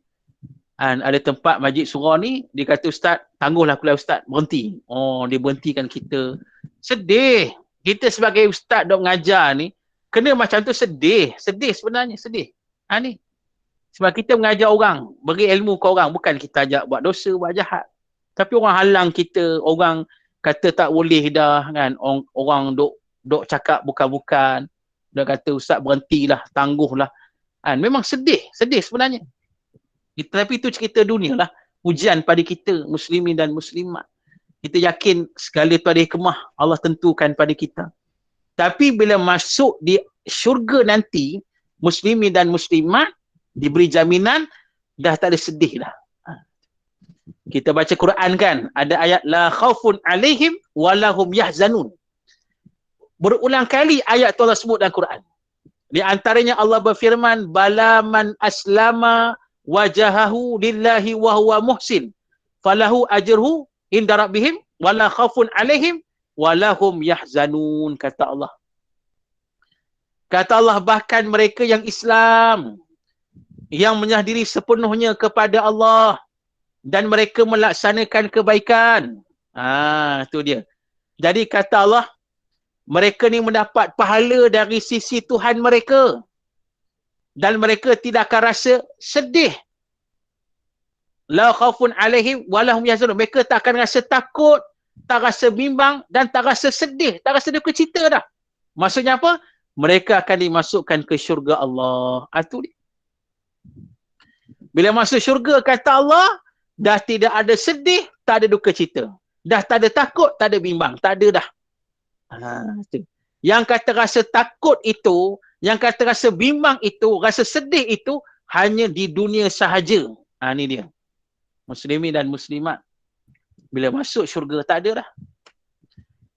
ada tempat majlis surah ni, dia kata ustaz, tangguhlah kuliah ustaz, berhenti. Dia berhentikan kita. Sedih. Kita sebagai ustaz dok mengajar ni, kena macam tu sedih. Sedih sebenarnya, sedih. Ni. Sebab kita mengajar orang, beri ilmu ke orang, bukan kita ajak buat dosa, buat jahat. Tapi orang halang kita, orang kata tak boleh dah kan, orang dok cakap bukan-bukan. Dia kata ustaz berhentilah, tangguhlah. Memang sedih sebenarnya. Tapi itu cerita dunia lah. Ujian pada kita, muslimin dan muslimat. Kita yakin segala itu ada hikmah Allah tentukan pada kita. Tapi bila masuk di syurga nanti, muslimin dan muslimat diberi jaminan, dah tak ada sedih dah. Kita baca Quran kan, ada ayat la khaufun alaihim walahum yahzanun. Berulang kali ayat Allah sebut dalam Quran. Di antaranya Allah berfirman, bala man aslama wajahahu lillahi wa huwa muhsin falahu ajruhu inda rabbihim wala khaufun alaihim walahum yahzanun, kata Allah. Kata Allah, bahkan mereka yang Islam, yang menyerah diri sepenuhnya kepada Allah dan mereka melaksanakan kebaikan. Itu dia. Jadi kata Allah, mereka ni mendapat pahala dari sisi Tuhan mereka dan mereka tidak akan rasa sedih. La khaufun alaihim walahum yahzanun. Mereka tak akan rasa takut, tak rasa bimbang dan tak rasa sedih, tak rasa duka cita dah. Maksudnya apa? Mereka akan dimasukkan ke syurga Allah. Itu dia. Bila masuk syurga, kata Allah, dah tidak ada sedih, tak ada duka cita. Dah tak ada takut, tak ada bimbang. Tak ada dah. Yang kata rasa takut itu, yang kata rasa bimbang itu, rasa sedih itu, hanya di dunia sahaja. Ini dia. Muslimin dan muslimat. Bila masuk syurga, tak ada dah.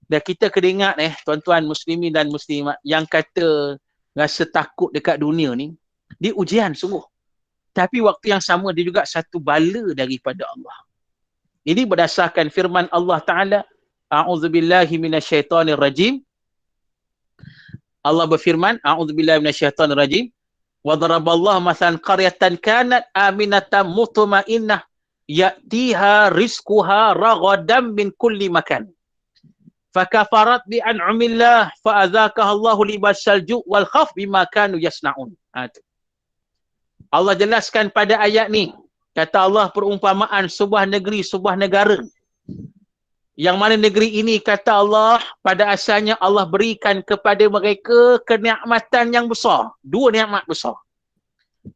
Dan kita kena ingat tuan-tuan muslimin dan muslimat, yang kata rasa takut dekat dunia ni, dia ujian sungguh. Tapi waktu yang sama dia juga satu bala daripada Allah. Ini berdasarkan firman Allah Ta'ala, A'udzubillahi minasyaitonirrajim. Allah berfirman, A'udzubillahi minasyaitonirrajim. Wa daraballahu mathalan qaryatan kanat aminatan mutma'innah ya'tiha rizquha raghadan min kulli makan. Fakafarat bi an'amillah fa'adzakaha Allahu libasal ju' wal khawf bima kanu yasna'un. Allah jelaskan pada ayat ni, kata Allah perumpamaan sebuah negeri, sebuah negara. Yang mana negeri ini, kata Allah, pada asalnya Allah berikan kepada mereka kenikmatan yang besar. Dua nikmat besar.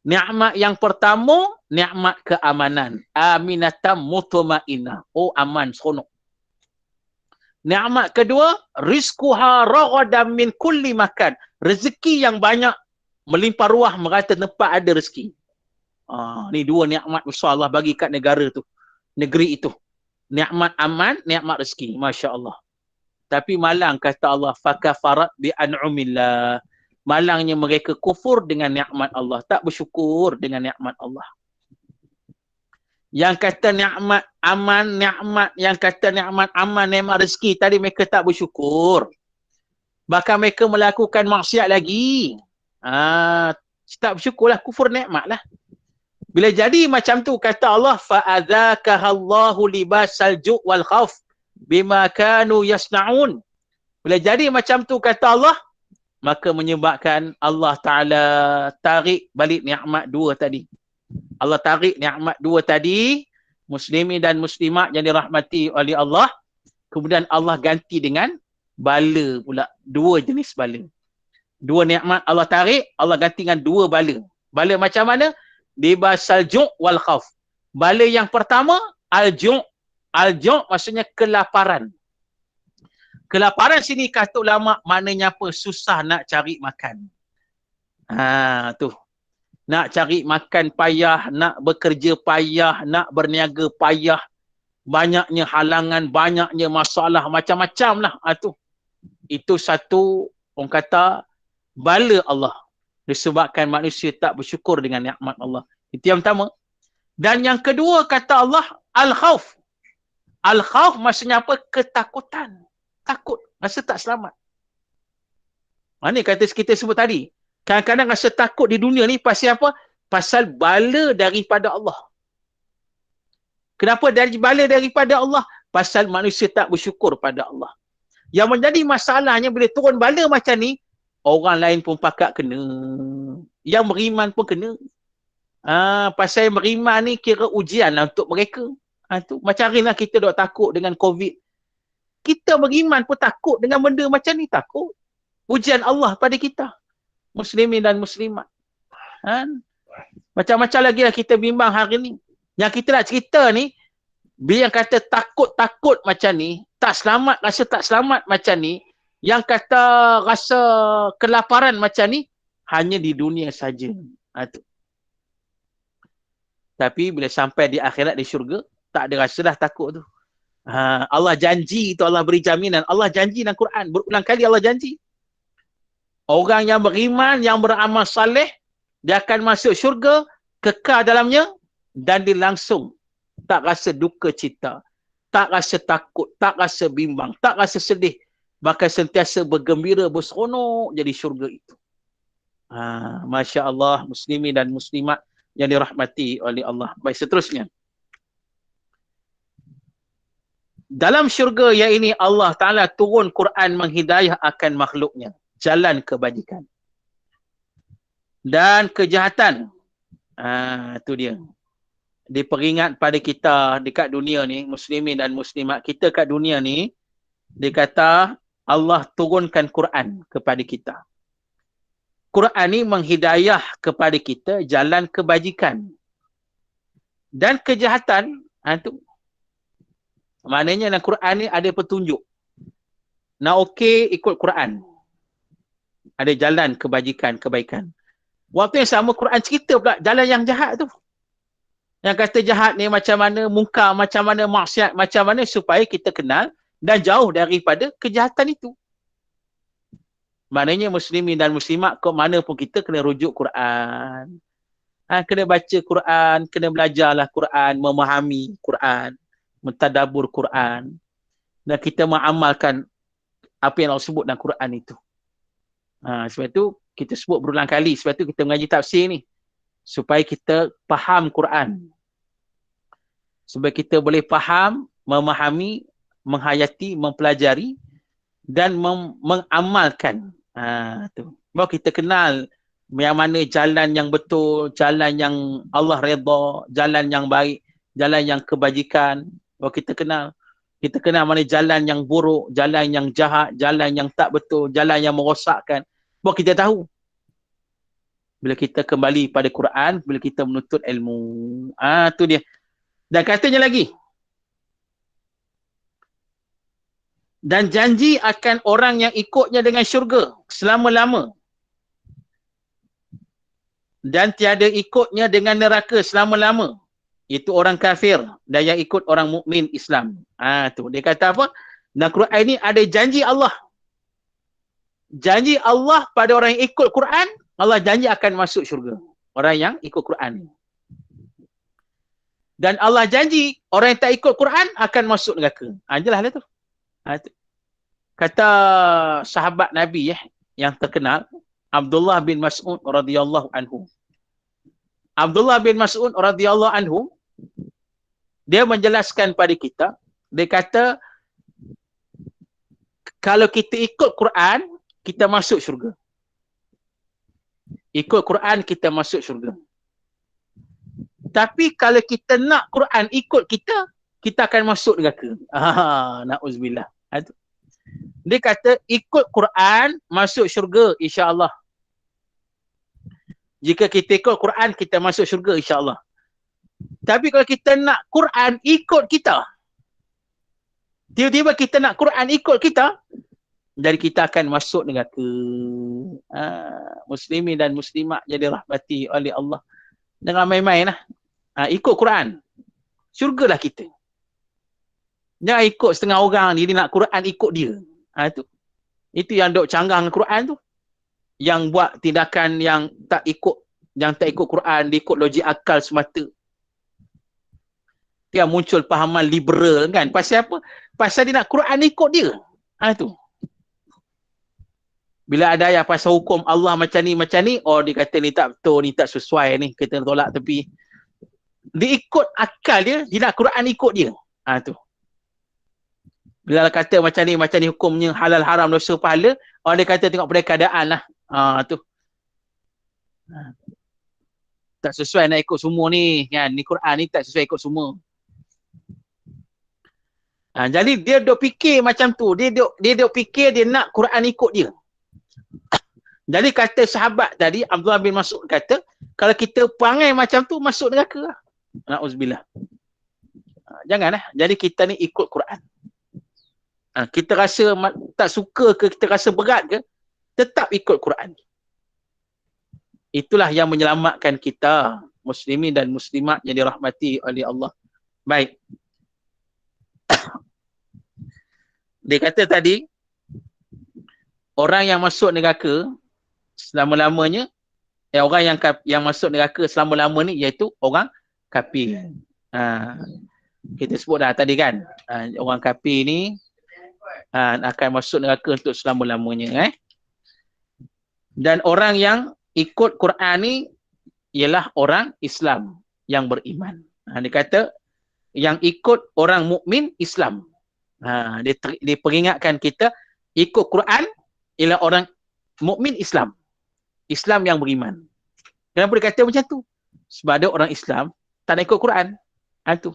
Nikmat yang pertama, nikmat keamanan. Aminatam mutma'innah. Aman, seronok. Nikmat kedua, rizquha raghadan min kulli makan. Rezeki yang banyak melimpah ruah merata tempat ada rezeki. Ni dua nikmat besar Allah bagi kat negara tu, negeri itu. Nikmat aman, nikmat rezeki. Masya Allah. Tapi malang kata Allah, fakafarat bi an'umillah. Malangnya mereka kufur dengan nikmat Allah, tak bersyukur dengan nikmat Allah. Yang kata nikmat aman, nikmat rezeki tadi mereka tak bersyukur. Bahkan mereka melakukan maksiat lagi. Tak bersyukurlah, kufur nikmat lah. Bila jadi macam tu kata Allah, fa'adzakahallahu libasal ju' wal khauf bima kanu yasna'un. Bila jadi macam tu kata Allah, maka menyebabkan Allah Ta'ala tarik balik nikmat dua tadi. Allah tarik nikmat dua tadi, muslimin dan muslimat yang dirahmati oleh Allah, kemudian Allah ganti dengan bala pula, dua jenis bala. Dua nikmat Allah tarik, Allah ganti dengan dua bala. Bala macam mana? Libasal ju' wal khauf. Bala yang pertama, al-ju'. Al-ju' maksudnya kelaparan. Kelaparan sini kata ulama maknanya apa? Susah nak cari makan. Tu. Nak cari makan payah, nak bekerja payah, nak berniaga payah. Banyaknya halangan, banyaknya masalah, macam-macam lah. Tu. Itu satu, orang kata, bala Allah. Disebabkan manusia tak bersyukur dengan nikmat Allah. Itu yang pertama. Dan yang kedua kata Allah, al-khauf. Al-khauf maksudnya apa? Ketakutan. Takut, rasa tak selamat. Ini kata kita sebut tadi. Kadang-kadang rasa takut di dunia ni pasal apa? Pasal bala daripada Allah. Kenapa bala daripada Allah? Pasal manusia tak bersyukur pada Allah. Yang menjadi masalahnya bila turun bala macam ni, orang lain pun pakat kena. Yang beriman pun kena. Pasal yang beriman ni kira ujian lah untuk mereka. Tu. Macam hari lah kita dok takut dengan COVID. Kita beriman pun takut dengan benda macam ni. Takut. Ujian Allah pada kita. Muslimin dan muslimat. Macam-macam lagi lah kita bimbang hari ni. Yang kita nak cerita ni, bila yang kata takut-takut macam ni, tak selamat, rasa tak selamat macam ni, yang kata rasa kelaparan macam ni, hanya di dunia saja. Tu. Tapi bila sampai di akhirat, di syurga, tak ada rasa dah takut tu. Allah janji tu, Allah beri jaminan. Allah janji dalam Quran. Berulang kali Allah janji. Orang yang beriman, yang beramal saleh, dia akan masuk syurga, kekal dalamnya, dan dia langsung tak rasa duka cita, tak rasa takut, tak rasa bimbang, tak rasa sedih. Bahkan sentiasa bergembira, berseronok jadi syurga itu. Masya Allah, muslimin dan muslimat yang dirahmati oleh Allah. Baik, seterusnya. Dalam syurga yang ini Allah Ta'ala turun Quran menghidayah akan makhluknya. Jalan kebajikan. Dan kejahatan. Itu dia. Dia peringat pada kita dekat dunia ni, muslimin dan muslimat. Kita kat dunia ni, dia kata Allah turunkan Quran kepada kita. Quran ni menghidayah kepada kita jalan kebajikan. Dan kejahatan, itu maknanya dalam Quran ni ada petunjuk. Nak okey ikut Quran. Ada jalan kebajikan, kebaikan. Waktu yang sama Quran cerita pula jalan yang jahat tu. Yang kata jahat ni macam mana, mungkar macam mana, maksiat macam mana, supaya kita kenal dan jauh daripada kejahatan itu. Maknanya muslimin dan muslimat, kok mana pun kita kena rujuk Quran. Kena baca Quran, kena belajarlah Quran, memahami Quran, mentadabur Quran, dan kita mengamalkan apa yang Allah sebut dalam Quran itu. Sebab itu kita sebut berulang kali, sebab itu kita mengaji tafsir ni, supaya kita faham Quran, supaya kita boleh faham, memahami, menghayati, mempelajari dan mengamalkan. Tu. Baru kita kenal yang mana jalan yang betul, jalan yang Allah redha, jalan yang baik, jalan yang kebajikan. Baru kita kenal. Kita kenal mana jalan yang buruk, jalan yang jahat, jalan yang tak betul, jalan yang merosakkan. Baru kita tahu. Bila kita kembali pada Quran, bila kita menuntut ilmu. Tu dia. Dan katanya lagi. Dan janji akan orang yang ikutnya dengan syurga selama-lama. dan tiada ikutnya dengan neraka selama-lama. Itu orang kafir dan yang ikut orang mukmin Islam. Tu dia kata apa? Dalam Quran ini ada janji Allah. Janji Allah pada orang yang ikut Quran, Allah janji akan masuk syurga. Orang yang ikut Quran. Dan Allah janji orang yang tak ikut Quran akan masuk neraka. Jelas lah tu. Tu. Kata sahabat Nabi yang terkenal, Abdullah bin Mas'ud radhiyallahu anhu. Abdullah bin Mas'ud radhiyallahu anhu, dia menjelaskan pada kita, dia kata, kalau kita ikut Quran, kita masuk syurga. Ikut Quran, kita masuk syurga. Tapi kalau kita nak Quran ikut kita, kita akan masuk neraka. Na'udzubillah. Dia kata, ikut Quran, masuk syurga, insya-Allah. Jika kita ikut Quran, kita masuk syurga, insya-Allah. Tapi kalau kita nak Quran ikut kita, tiba-tiba kita nak Quran ikut kita, jadi kita akan masuk neraka. Muslimin dan muslimat jadi rahmati oleh Allah. Jangan main-main lah. Ikut Quran. Syurgalah kita. Jangan ikut setengah orang ni, dia nak Quran ikut dia. Itu yang dok canggah dengan Quran tu. Yang buat tindakan yang tak ikut Quran, dia ikut logik akal semata. Yang muncul pahaman liberal kan. Pasal apa? Pasal dia nak Quran ikut dia. Tu. Bila ada ayat pasal hukum Allah macam ni, dia kata ni tak betul, ni tak sesuai ni, kita tolak tepi. Dia ikut akal dia nak Quran ikut dia. Tu. Bila kata macam ni hukumnya halal haram dosa pahala, dia kata tengok pada keadaan lah. Tu. Tak sesuai nak ikut semua ni, kan? Ni Quran ni tak sesuai ikut semua. Jadi dia duk fikir macam tu. Dia duk fikir dia nak Quran ikut dia. Jadi kata sahabat tadi, Abdullah bin Mas'ud kata, kalau kita perangai macam tu, masuk neraka lah. Na'udzubillah. Janganlah. Jadi kita ni ikut Quran. Kita rasa tak suka ke, kita rasa berat ke, tetap ikut Quran. Itulah yang menyelamatkan kita, muslimin dan muslimat yang dirahmati oleh Allah. Baik. Dia kata tadi, orang yang masuk neraka selama-lamanya, orang yang masuk neraka selama-lama ni iaitu orang kafir. Kita sebut dah tadi kan, orang kafir ni akan masuk neraka untuk selama-lamanya. Dan orang yang ikut Quran ni ialah orang Islam yang beriman. Dia kata yang ikut orang mukmin Islam. Dia peringatkan kita, ikut Quran ialah orang mukmin Islam. Islam yang beriman. Kenapa dia kata macam tu? Sebab ada orang Islam tak nak ikut Quran. Tu.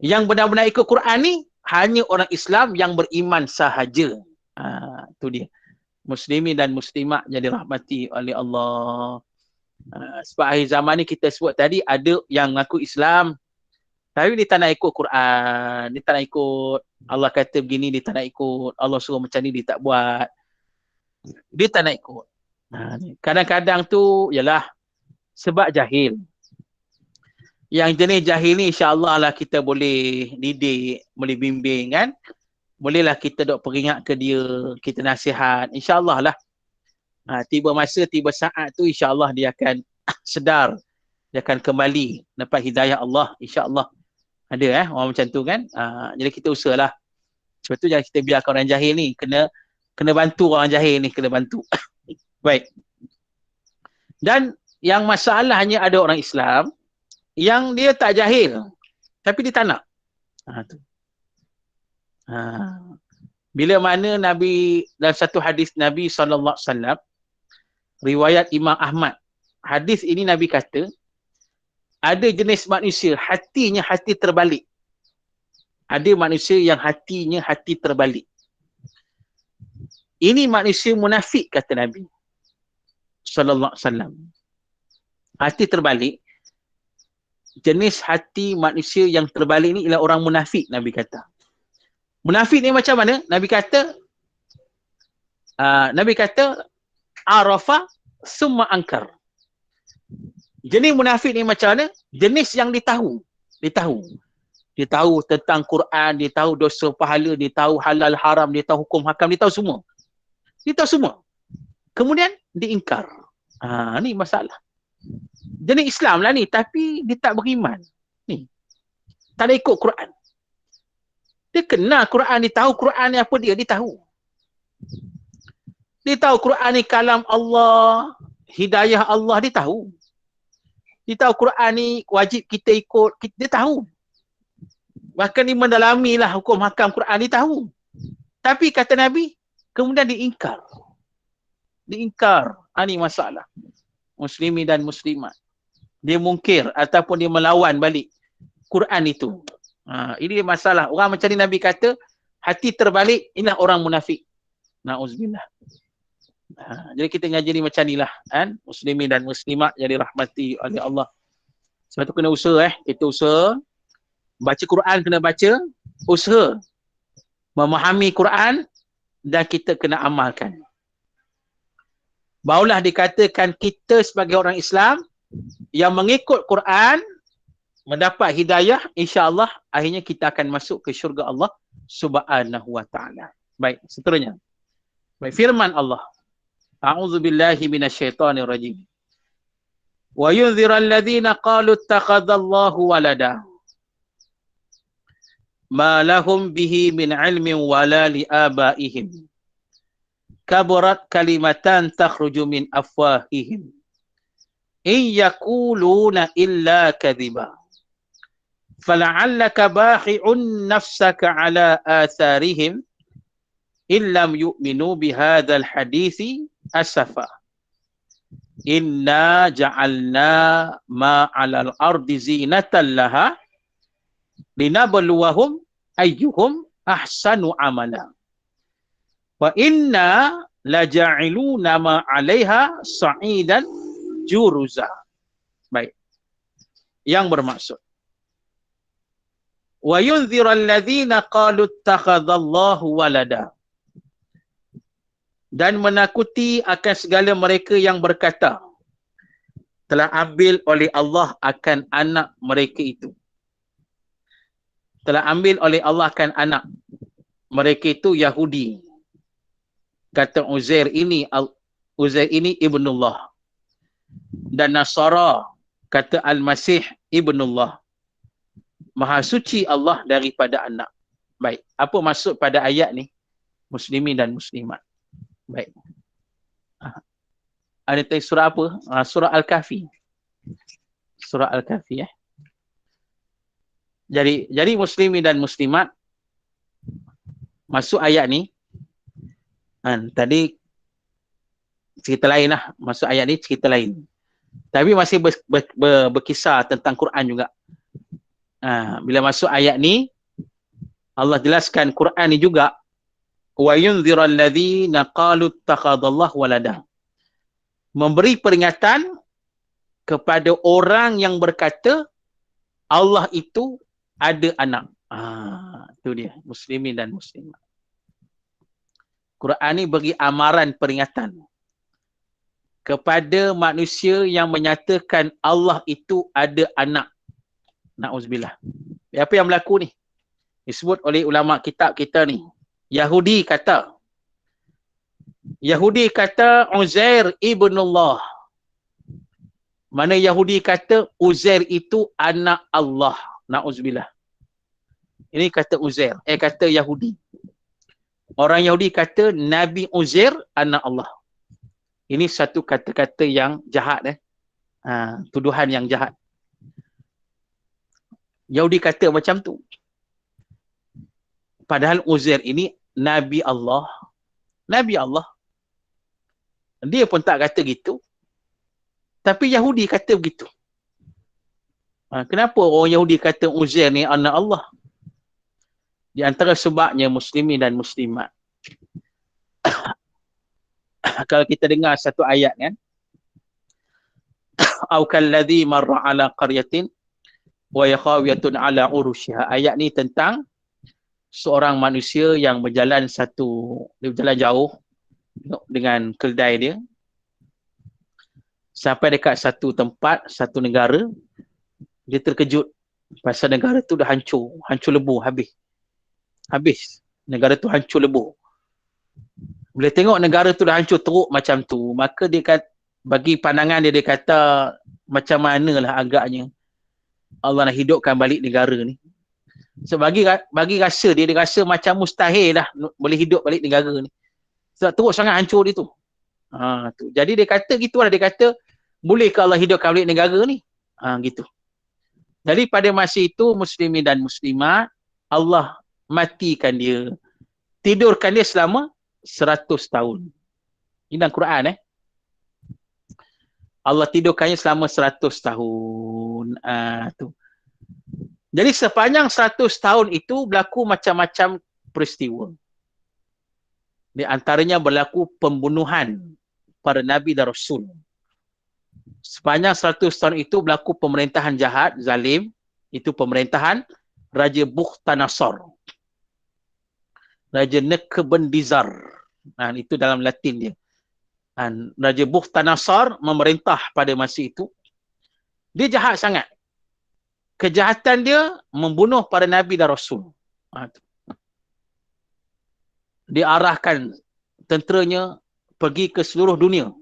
Yang benar-benar ikut Quran ni hanya orang Islam yang beriman sahaja. Tu dia. Muslimin dan muslimat yang dirahmati oleh Allah. Sebab akhir zaman ni kita sebut tadi, ada yang mengaku Islam tapi dia tak nak ikut Quran, dia tak nak ikut, Allah kata begini dia tak nak ikut, Allah suruh macam ni dia tak buat, dia tak nak ikut. Kadang-kadang tu ialah sebab jahil. Yang jenis jahil ni insya-Allah lah kita boleh didik, boleh bimbing kan. Bolehlah kita dok peringat ke dia, kita nasihat, insya-Allah lah. Tiba masa, tiba saat tu insya-Allah dia akan sedar, dia akan kembali dapat hidayah Allah, insya-Allah. Ada orang macam tu kan. Jadi kita usahalah. Sebab tu jangan kita biarkan orang jahil ni, kena bantu orang jahil ni, kena bantu. Baik. Dan yang masalahnya ada orang Islam yang dia tak jahil tapi dia tak nak. Tu. Bila mana Nabi, dalam satu hadis Nabi SAW, riwayat Imam Ahmad, hadis ini Nabi kata, ada jenis manusia hatinya hati terbalik. Ada manusia yang hatinya hati terbalik. Ini manusia munafik, kata Nabi SAW. Hati terbalik. Jenis hati manusia yang terbalik ni ialah orang munafik, Nabi kata. Munafik ni macam mana? Nabi kata Arafa summa angkar. Jenis munafik ni macam mana? Jenis yang ditahu. Dia tahu tentang Quran, dia tahu dosa pahala, dia tahu halal haram, dia tahu hukum hakam, dia tahu semua. Kemudian diingkar. Ni masalah. Jenis Islam lah ni, tapi dia tak beriman. Ni. Tak ada ikut Quran. Dia kenal Quran, dia tahu Quran ni apa dia tahu. Dia tahu Quran ni kalam Allah, hidayah Allah, dia tahu. Dia tahu Quran ni wajib kita ikut, dia tahu. Bahkan dia mendalamilah hukum hakam Quran, dia tahu. Tapi kata Nabi, kemudian diingkar. Ini masalah. Muslimin dan muslimat. Dia mungkir ataupun dia melawan balik Quran itu. Ini masalah. Orang macam ni Nabi kata, hati terbalik, inilah orang munafik. Na'udzubillah. Jadi kita ngaji ni macam ni lah. Muslimin dan muslimat yang dirahmati oleh Allah. Sebab tu kena usaha. Kita usaha. Baca Quran kena baca. Usaha. Memahami Quran. Dan kita kena amalkan. Barulah dikatakan kita sebagai orang Islam yang mengikut Quran, mendapat hidayah, insya-Allah akhirnya kita akan masuk ke syurga Allah Subhanahu wa taala. Baik, seterusnya. Baik, firman Allah. A'udzubillahi minasyaitonirrajim. Wa yunziral ladzina qalu ittakhadallahu walada. Ma lahum bihi min ilmin wala li abaihim. Kaburat kalimatan takhruju min afwahihim. In yaquluna illa kadhiba. Fala'allaka bahi'un nafsaka ala atharihim illam yu'minu bihadzal hadithi asafa. Inna ja'alna ma 'alal ardi zinatan laha linabluwahum ayyuhum ahsanu amala. Wa inna laja'iluna ma 'alaiha sa'idan juruza. Baik. Yang bermaksud wa yunziral ladzina qalu ittakhadallahu walada. Dan menakuti akan segala mereka yang berkata telah ambil oleh Allah akan anak mereka itu. Telah ambil oleh Allah akan anak mereka itu Yahudi. Kata Uzair ini ibnullah. Dan Nasara kata Al-Masih ibnullah. Maha suci Allah daripada anak. Baik, apa maksud pada ayat ni? Muslimin dan muslimat. Baik. Ada tadi surah apa? Surah Al-Kahfi. Surah Al-Kahfi Jadi muslimin dan muslimat, masuk ayat ni, tadi cerita lain lah. Masuk ayat ni cerita lain. Tapi masih berkisar tentang Quran juga. Bila masuk ayat ni, Allah jelaskan Quran ni juga, wa yunziral ladzina qalu ittakhadallahu walada. Memberi peringatan kepada orang yang berkata Allah itu ada anak. Itu dia, muslimin dan muslimat. Quran ni bagi amaran peringatan kepada manusia yang menyatakan Allah itu ada anak. Na'udzubillah. Apa yang berlaku ni? Disebut oleh ulama kitab kita ni. Yahudi kata Uzair ibnullah. Mana Yahudi kata Uzair itu anak Allah. Na'udzubillah. Ini kata Uzair. Kata Yahudi. Orang Yahudi kata Nabi Uzair anak Allah. Ini satu kata-kata yang jahat. Tuduhan yang jahat. Yahudi kata macam tu. Padahal Uzair ini Nabi Allah. Nabi Allah. Dia pun tak kata gitu. Tapi Yahudi kata begitu. Kenapa orang Yahudi kata Uzair ni anak Allah? Di antara sebabnya muslimin dan muslimat. Kalau kita dengar satu ayat kan. Au kalladzi marra ala qaryatin wa yakhawiyatun ala urushiha. Ayat ni tentang seorang manusia yang berjalan jauh dengan keldai dia. Sampai dekat satu tempat, satu negara, dia terkejut. Pasal negara tu dah hancur. Hancur lebur, habis. Habis. Negara tu hancur lebur. Bila tengok negara tu dah hancur teruk macam tu, maka dia kata, bagi pandangan dia, dia kata macam manalah agaknya Allah nak hidupkan balik negara ni. So bagi rasa dia rasa macam mustahil lah boleh hidup balik negara ni. Sebab teruk sangat hancur dia tu. Tu. Jadi dia kata gitulah, dia kata boleh ke Allah hidupkan balik negara ni? Gitu. Jadi pada masa itu muslimin dan muslimat, Allah matikan dia. Tidurkan dia selama 100 tahun. Ini dalam Quran Allah tidurkannya selama 100 tahun. Tu. Jadi sepanjang 100 tahun itu berlaku macam-macam peristiwa. Di antaranya berlaku pembunuhan para nabi dan rasul. Sepanjang 100 tahun itu berlaku pemerintahan jahat, zalim. Itu pemerintahan Raja Bukhtanasar. Raja Nekebendizar. Itu dalam Latin dia. Raja Bukhtanasar memerintah pada masa itu. Dia jahat sangat. Kejahatan dia membunuh para nabi dan rasul. Dia arahkan tenteranya pergi ke seluruh dunia.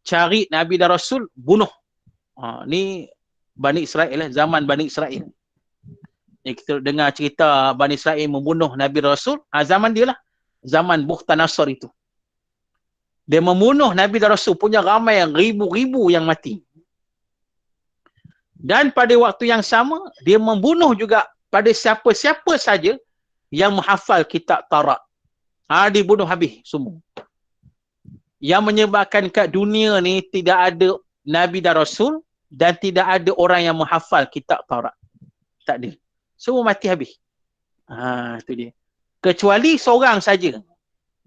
Cari nabi dan rasul, bunuh. Ni Bani Israel, zaman Bani Israel. Kita dengar cerita Bani Israel membunuh nabi dan rasul, zaman dia lah. Zaman Bukhtanasar itu. Dia membunuh nabi dan rasul, punya ramai yang ribu-ribu yang mati. Dan pada waktu yang sama, dia membunuh juga pada siapa-siapa saja yang menghafal kitab Taurat. Dibunuh habis semua. Yang menyebabkan kat dunia ni tidak ada nabi dan rasul dan tidak ada orang yang menghafal kitab Taurat. Tak ada. Semua mati habis. Itu dia. Kecuali seorang saja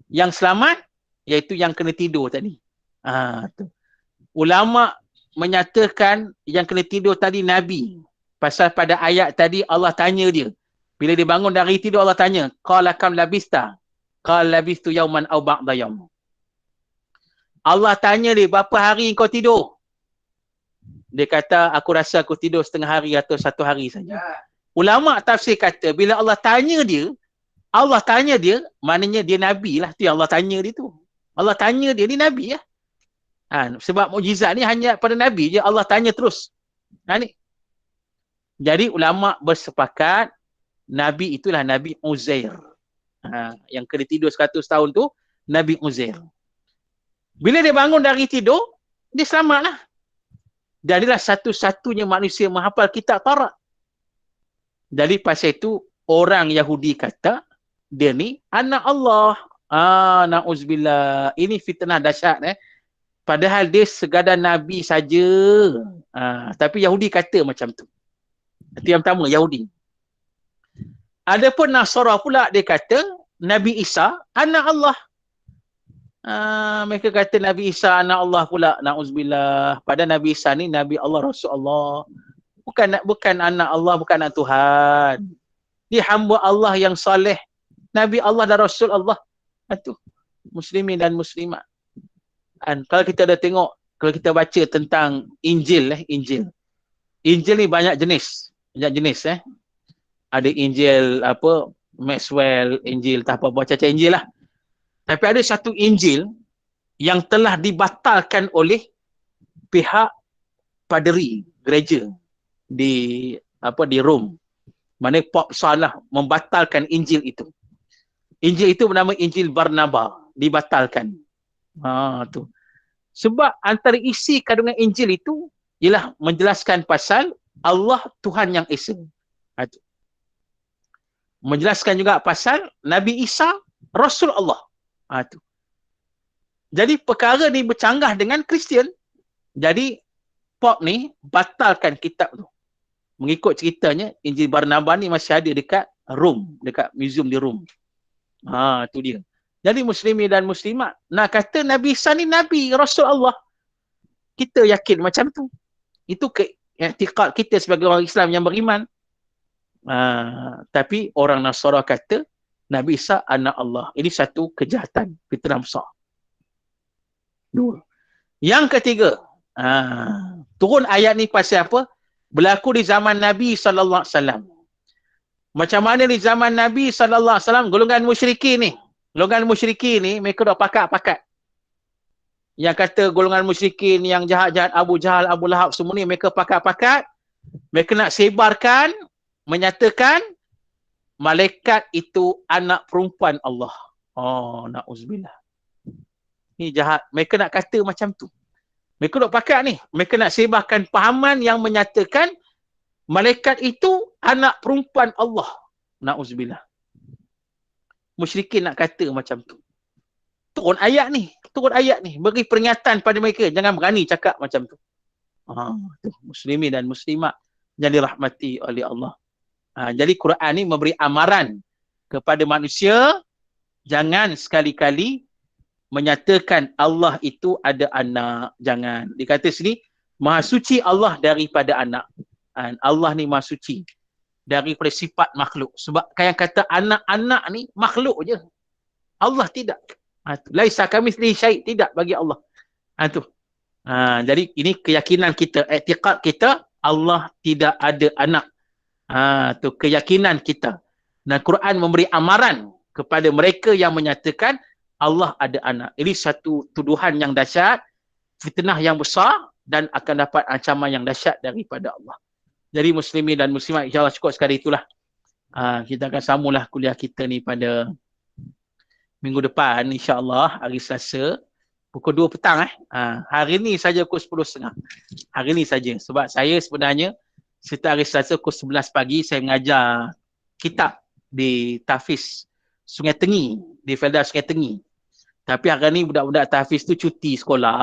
yang selamat, iaitu yang kena tidur tadi. Tu. Ulama menyatakan yang kena tidur tadi nabi. Pasal pada ayat tadi Allah tanya dia. Bila dia bangun dari tidur, Allah tanya, qala kam labista? Qala labistu yauman aw ba'da yaum. Allah tanya dia, berapa hari kau tidur? Dia kata, aku rasa aku tidur setengah hari atau satu hari saja. Ulama tafsir kata, bila Allah tanya dia, maknanya dia nabi lah. Tu yang Allah tanya dia tu. Allah tanya dia, ni nabi lah. Sebab mukjizat ni hanya pada nabi je, Allah tanya terus. Ni. Jadi ulama bersepakat, nabi itulah Nabi Uzair. Yang kena tidur 100 tahun tu, Nabi Uzair. Bila dia bangun dari tidur, dia selamatlah. Jadilah satu-satunya manusia menghafal kitab Taurat. Jadi pasal itu, orang Yahudi kata, dia ni anak Allah. Na'uzubillah. Ini fitnah dahsyat. Padahal dia sekadar Nabi saja. Tapi Yahudi kata macam tu. Itu yang pertama, Yahudi. Adapun Nasara pula, dia kata, Nabi Isa, anak Allah. Mereka kata Nabi Isa anak Allah pula, na'uzubillah. Pada Nabi Isa ni Nabi Allah, Rasul Allah. Bukan anak Allah, bukan anak Tuhan. Dia hamba Allah yang soleh. Nabi Allah dan Rasul Allah. Itu muslimin dan muslimat. Kalau kita dah tengok, kalau kita baca tentang Injil, Injil ni banyak jenis. Ada Injil Maxwell, Injil tak apa-apa, macam Injil lah. Tapi ada satu Injil yang telah dibatalkan oleh pihak paderi gereja di Rom. Mana Pop Salah membatalkan Injil itu. Injil itu bernama Injil Barnaba, dibatalkan. Tu. Sebab antara isi kandungan Injil itu ialah menjelaskan pasal Allah Tuhan yang Esa. Tu. Menjelaskan juga pasal Nabi Isa Rasul Allah. Tu. Jadi perkara ni bercanggah dengan Kristian. Jadi Pop ni batalkan kitab tu. Mengikut ceritanya, Injil Barnaba ni masih ada dekat Rom, dekat museum di Rom. Tu dia. Jadi muslimin dan muslimat, nak kata Nabi Isa ni Nabi, Rasul Allah. Kita yakin macam tu. Itu i'tiqad kita sebagai orang Islam yang beriman. Tapi orang Nasara kata Nabi Isa anak Allah. Ini satu kejahatan, fitnah besar. Dua. Yang ketiga, Turun ayat ni pasal apa? Berlaku di zaman Nabi SAW. Macam mana di zaman Nabi SAW, golongan musyrikin ni. Golongan musyrikin ni, mereka dah pakat-pakat. Yang kata golongan musyrikin yang jahat-jahat, Abu Jahal, Abu Lahab, semua ni mereka pakat-pakat. Mereka nak sebarkan, menyatakan malaikat itu anak perempuan Allah. Oh, na'uzubillah. Ni jahat. Mereka nak kata macam tu. Mereka nak pakat ni. Mereka nak sebarkan pahaman yang menyatakan malaikat itu anak perempuan Allah. Na'uzubillah. Musyrikin nak kata macam tu. Turun ayat ni. Turun ayat ni. Beri peringatan pada mereka. Jangan berani cakap macam tu. Muslimin dan muslimat yang dirahmati oleh Allah. Jadi Quran ni memberi amaran kepada manusia, jangan sekali-kali menyatakan Allah itu ada anak. Jangan. Dikata sini, Maha suci Allah daripada anak. Allah ni Maha suci daripada sifat makhluk. Sebab yang kata anak-anak ni makhluk je. Allah tidak. Laisa kamitslihi syai', tidak bagi Allah. Jadi ini keyakinan kita, i'tiqad kita, Allah tidak ada anak. Tu keyakinan kita. Dan Quran memberi amaran kepada mereka yang menyatakan Allah ada anak. Ini satu tuduhan yang dahsyat, fitnah yang besar dan akan dapat ancaman yang dahsyat daripada Allah. Jadi muslimin dan muslimat, insya-Allah cukup sekali itulah. Kita akan sambunglah kuliah kita ni pada minggu depan, insya-Allah, hari Selasa pukul 2 petang. Hari ni saja pukul 10.30. Hari ni saja. Sebab saya sebenarnya setiap hari Selasa pukul 11 pagi saya mengajar kitab di Tahfiz Sungai Tengi, di Felda Sungai Tengi. Tapi hari ni budak-budak Tahfiz tu cuti sekolah.